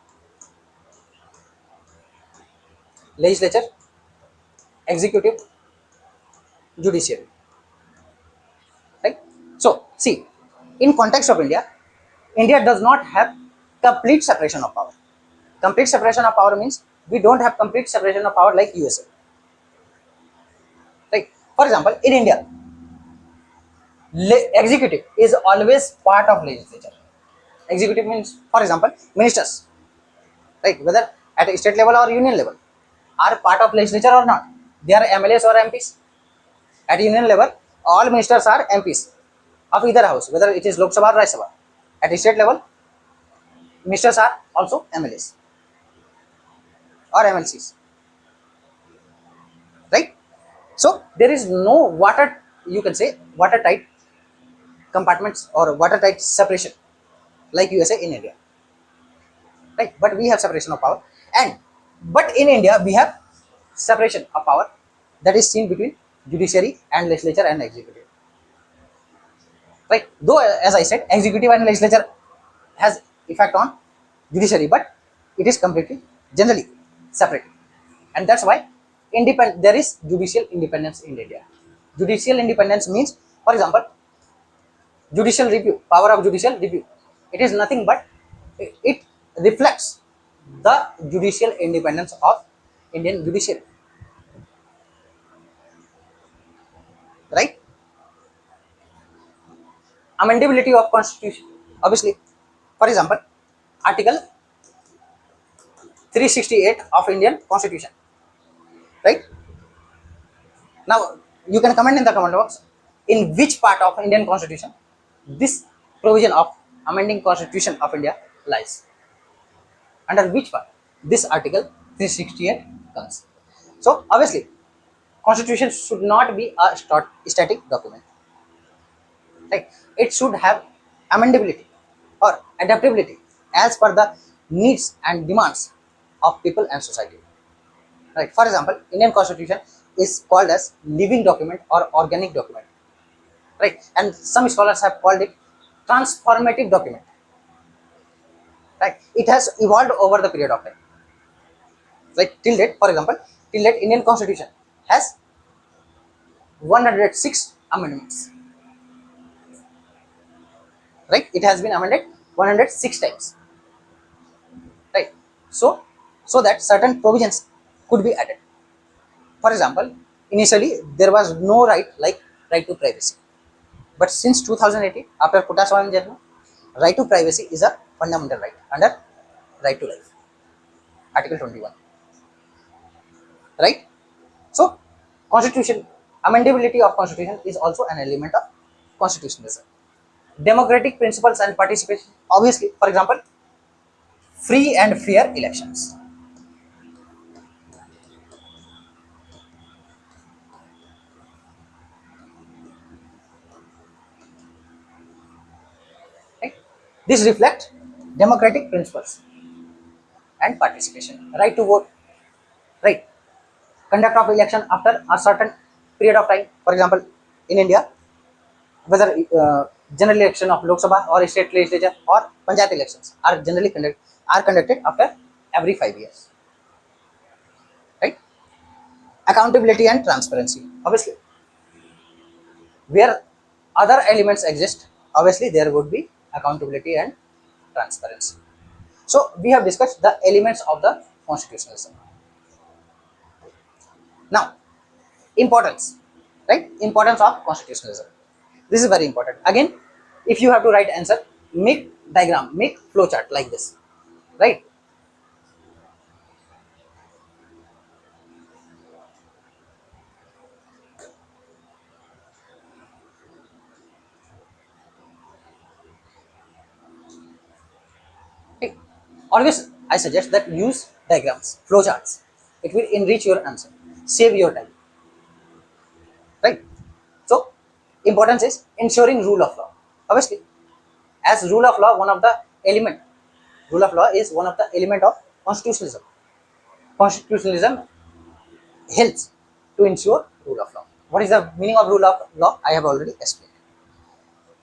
Legislature, executive, judiciary. Right? So, see, in context of India, India does not have complete separation of power. Complete separation of power means we don't have complete separation of power like USA. For example, in India, executive is always part of legislature. Executive means, for example, ministers, right? Whether at a state level or union level, are part of legislature or not. They are MLAs or MPs. At union level, all ministers are MPs of either house, whether it is Lok Sabha or Rajya Sabha. At the state level, ministers are also MLAs or MLCs, right? So there is no water, you can say watertight compartments or watertight separation like USA in India, right? But we have separation of power, and but in India we have separation of power that is seen between judiciary and legislature and executive, right? Though as I said, executive and legislature has effect on judiciary, but it is completely generally separate, and that's why there is judicial independence in India. Judicial independence means, for example, judicial review, power of judicial review, it is nothing but it reflects the judicial independence of Indian judiciary, right? Amendability of constitution, obviously, for example, article 368 of Indian constitution, right? Now you can comment in the comment box in which part of Indian constitution this provision of amending constitution of India lies, under which part this article 368 comes. So obviously, constitution should not be a static document, right? It should have amendability or adaptability as per the needs and demands of people and society, right? For example, Indian constitution is called as living document or organic document, right? And some scholars have called it transformative document, right? It has evolved over the period of time, like till date. For example, till date Indian constitution has 106 amendments, right? It has been amended 106 times, right? So that certain provisions could be added. For example, initially there was no right like right to privacy, but since 2018, after Kota Swan judgment, right to privacy is a fundamental right under right to life, article 21, right? So constitution, amendability of constitution is also an element of constitutionalism. Democratic principles and participation, obviously, for example, free and fair elections, right? This reflect democratic principles and participation. Right to vote, right? Conduct of election after a certain period of time. For example, in India, whether general election of Lok Sabha or state legislature or panchayat elections are conducted after every 5 years, right? Accountability and transparency, obviously, where other elements exist, obviously there would be accountability and transparency. So we have discussed the elements of the constitutionalism. Now, importance, right? Importance of constitutionalism. This is very important. Again, if you have to write answer, make diagram, make flowchart like this, right? Okay. Always I suggest that use diagrams, flowcharts. It will enrich your answer, save your time, right? So importance is ensuring rule of law. Obviously, as rule of law, one of the element, rule of law is one of the element of constitutionalism. Constitutionalism helps to ensure rule of law. What is the meaning of rule of law? I have already explained.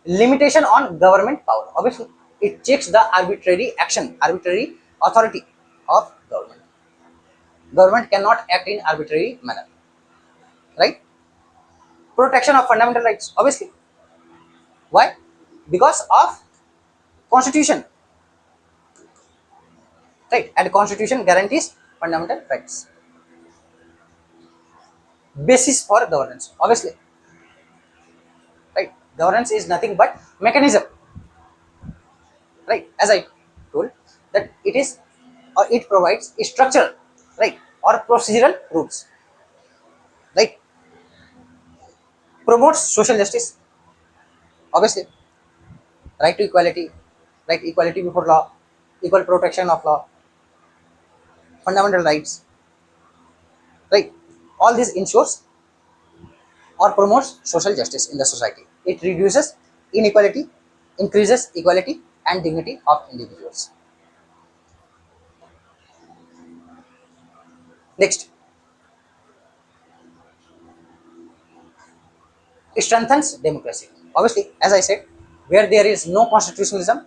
Limitation on government power. Obviously, it checks the arbitrary action, arbitrary authority of government. Government cannot act in arbitrary manner, right? Protection of fundamental rights. Obviously, why? Because of constitution, right? And constitution guarantees fundamental rights. basis for governance, obviously, right? Governance is nothing but mechanism, right? As I told, that it is, or it provides a structure, right, or procedural rules, right? Promotes social justice, obviously, right to equality, right, equality before law, equal protection of law, fundamental rights, right? All this ensures or promotes social justice in the society. It reduces inequality, increases equality and dignity of individuals. Next, it strengthens democracy. Obviously, as I said, where there is no constitutionalism,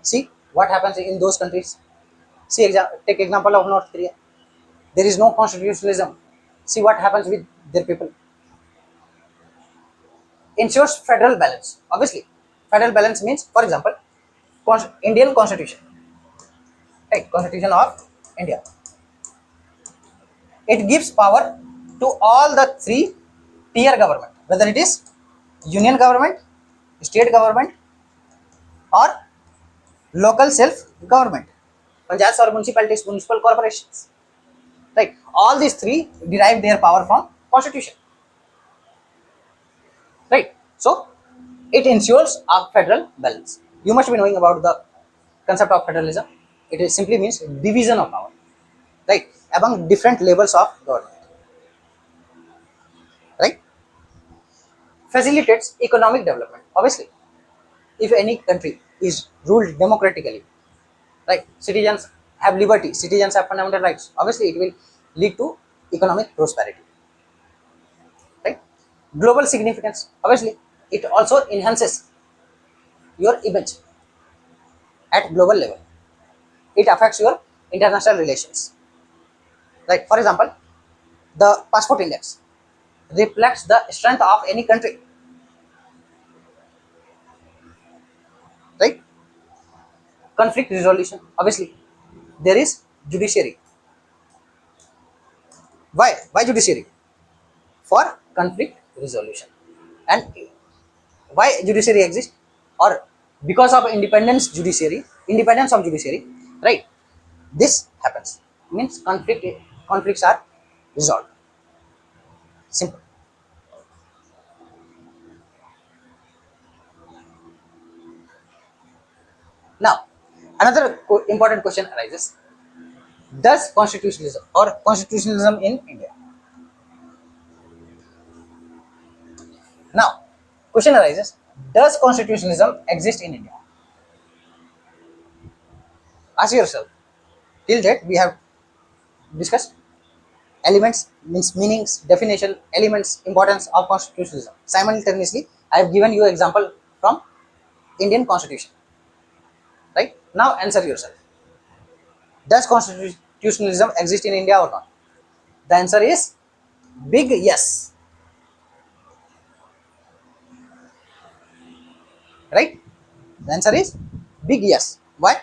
see what happens in those countries. See, take example of North Korea. There is no constitutionalism. See what happens with their people. Ensures federal balance. Obviously, federal balance means, for example, Indian Constitution, right? Constitution of India. It gives power to all the three tier government, whether it is union government, state government, or local self government, panchayats or municipalities, municipal corporations. Right? All these three derive their power from constitution. Right? So it ensures a federal balance. You must be knowing about the concept of federalism. It is simply means division of power, right, among different levels of government. Right? Facilitates economic development. Obviously, if any country is ruled democratically, right, citizens have liberty, citizens have fundamental rights, obviously it will lead to economic prosperity, right? Global significance, obviously it also enhances your image at global level. It affects your international relations. Like for example, the passport index reflects the strength of any country, right? Conflict resolution, obviously there is judiciary. Why judiciary? For conflict resolution. And why judiciary exists, or because of independence of judiciary, right? This happens, means conflicts are resolved. Simple. Now another important question arises: does constitutionalism in India? Now question arises: does constitutionalism exist in India? Ask yourself. Till date we have discussed elements, means meanings, definition, elements, importance of constitutionalism. Simultaneously I have given you example from Indian constitution. Right? Now answer yourself. Does constitutionalism exist in India or not? The answer is big yes. Right? The answer is big yes. Why?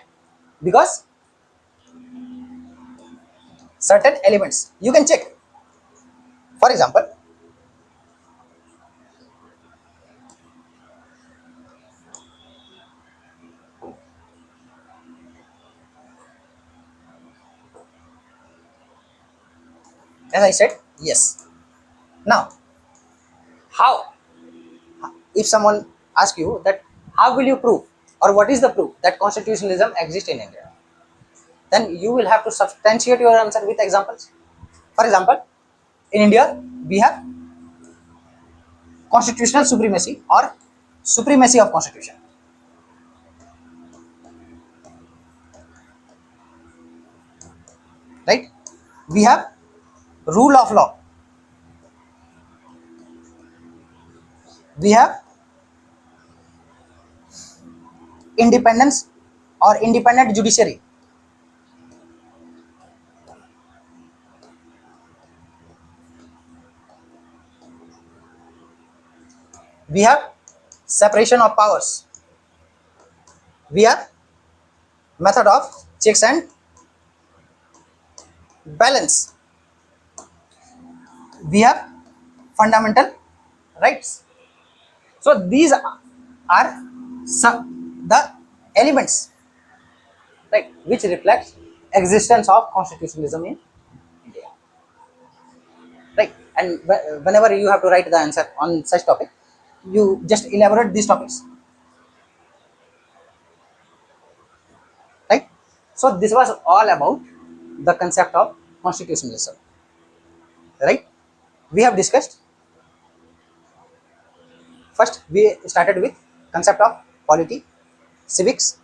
Because certain elements you can check. For example, as I said, yes. Now, how? If someone asks you that, how will you prove, or what is the proof that constitutionalism exists in India? Then you will have to substantiate your answer with examples. For example, in India, we have constitutional supremacy or supremacy of constitution. Right? We have rule of law. We have independence or independent judiciary. We have separation of powers. We have method of checks and balance. We have fundamental rights. So these are some the elements, right, which reflects existence of constitutionalism in India, right? And whenever you have to write the answer on such topic, you just elaborate these topics, right? So this was all about the concept of constitutionalism, right? We have discussed. First, we started with concept of polity, civics,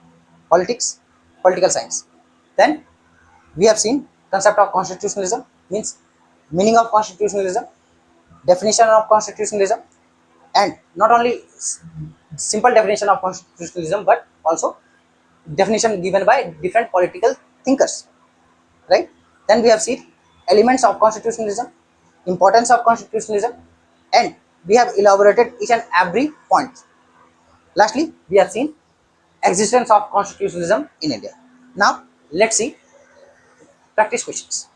politics, political science. Then we have seen concept of constitutionalism, means meaning of constitutionalism, definition of constitutionalism, and not only simple definition of constitutionalism, but also definition given by different political thinkers, right? Then we have seen elements of constitutionalism, importance of constitutionalism, and we have elaborated each and every point. Lastly, we have seen existence of constitutionalism in India. Now, let's see practice questions.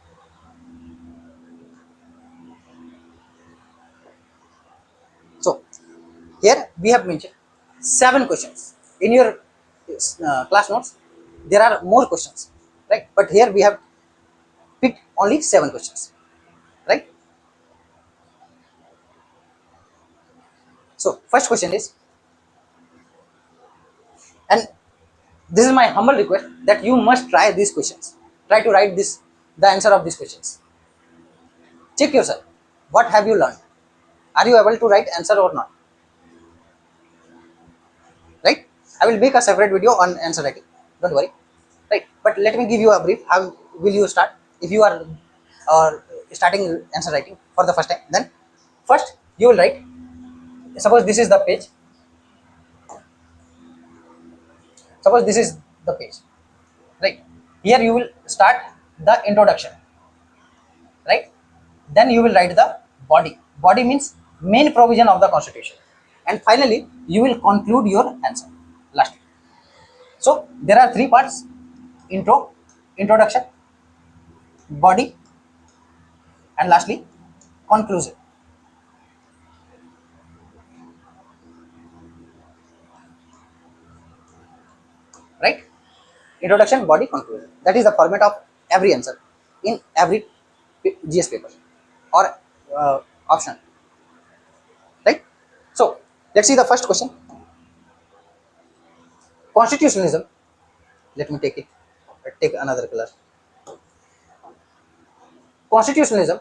So, here we have mentioned 7 questions. In your class notes, there are more questions, right? But here we have picked only 7 questions, right? So, first question is, and this is my humble request that you must try these questions. Try to write the answer of these questions. Check yourself. What have you learned? Are you able to write answer or not? Right? I will make a separate video on answer writing. Don't worry. Right? But let me give you a brief. How will you start? If you are starting answer writing for the first time, then first you will write. Suppose this is the page. Suppose this is the page. Right? Here you will start the introduction. Right? Then you will write the body. Body means main provision of the constitution. And finally, you will conclude your answer. Last. So there are 3 parts: intro, introduction, body, and lastly conclusion. Right? Introduction, body, conclusion. That is the format of every answer in every GS paper or option. Right? So let's see the first question. Constitutionalism. Let me take it. Take another color. Constitutionalism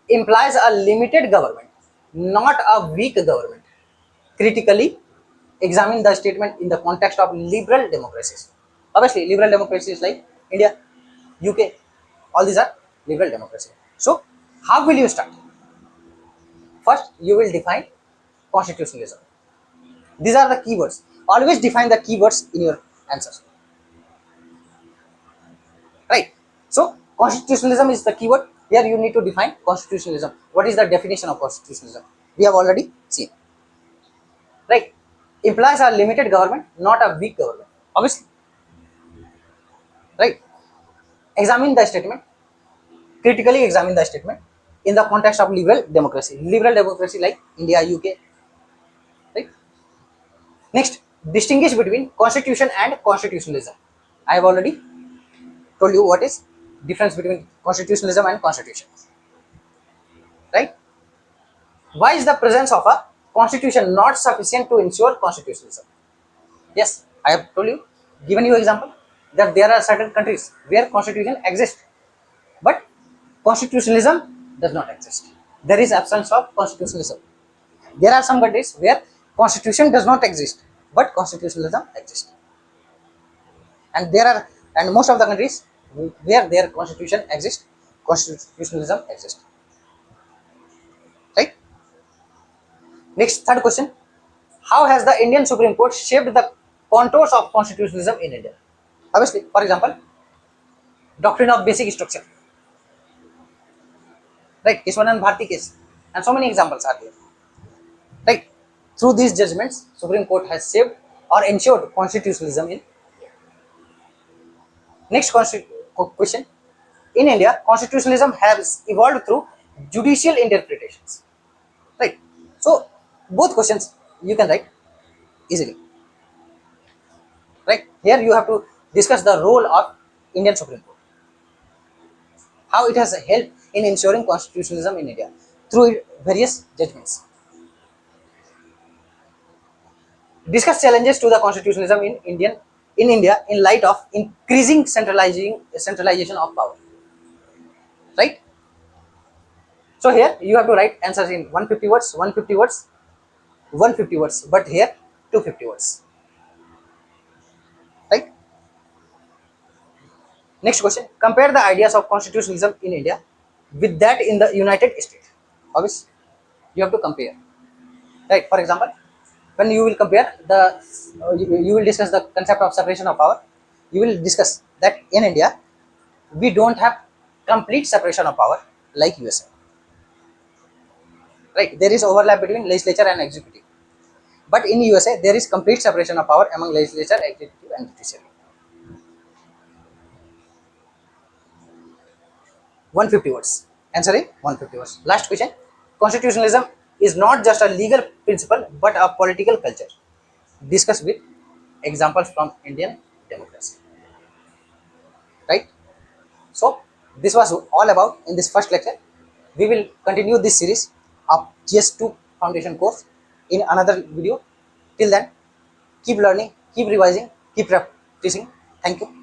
implies a limited government, not a weak government. Critically examine the statement in the context of liberal democracies. Obviously, liberal democracies like India, UK, all these are liberal democracies. So, how will you start? First, you will define constitutionalism. These are the keywords. Always define the keywords in your answers. Right? So, constitutionalism is the keyword. Here you need to define constitutionalism. What is the definition of constitutionalism? We have already seen. Right? Implies a limited government, not a weak government. Obviously. Right? Examine the statement. Critically examine the statement in the context of liberal democracy. Liberal democracy like India, UK. Right? Next, distinguish between constitution and constitutionalism. I have already told you what is difference between constitutionalism and constitution. Right? Why is the presence of a constitution not sufficient to ensure constitutionalism? Yes, I have told you, given you example that there are certain countries where constitution exists, but constitutionalism does not exist. There is absence of constitutionalism. There are some countries where constitution does not exist, but constitutionalism exists. And there are, and most of the countries where their constitution exists, constitutionalism exists. Right? Next, third question. How has the Indian Supreme Court shaped the contours of constitutionalism in India? Obviously, for example, doctrine of basic structure. Right? Keswanan Bharti case. And so many examples are there. Right? Through these judgments, Supreme Court has shaped or ensured constitutionalism in. Next question. In India, constitutionalism has evolved through judicial interpretations. Right? So both questions you can write easily, right? Here you have to discuss the role of Indian Supreme Court, how it has helped in ensuring constitutionalism in India through various judgments. Discuss challenges to the constitutionalism in India in light of increasing centralization of power. Right? So here you have to write answers in 150 words, 150 words, 150 words, but here 250 words. Right? Next question. Compare the ideas of constitutionalism in India with that in the United States. Obviously, you have to compare. Right? For example, when you will compare you will discuss the concept of separation of power. You will discuss that in India we don't have complete separation of power like USA. Right? There is overlap between legislature and executive, but in USA there is complete separation of power among legislature, executive, and judiciary. 150 words. Answering 150 words. Last question. Constitutionalism is not just a legal principle but a political culture. Discuss with examples from Indian democracy. Right? So this was all about in this first lecture. We will continue this series of GS2 foundation course in another video. Till then, keep learning, keep revising, keep practicing. Thank you.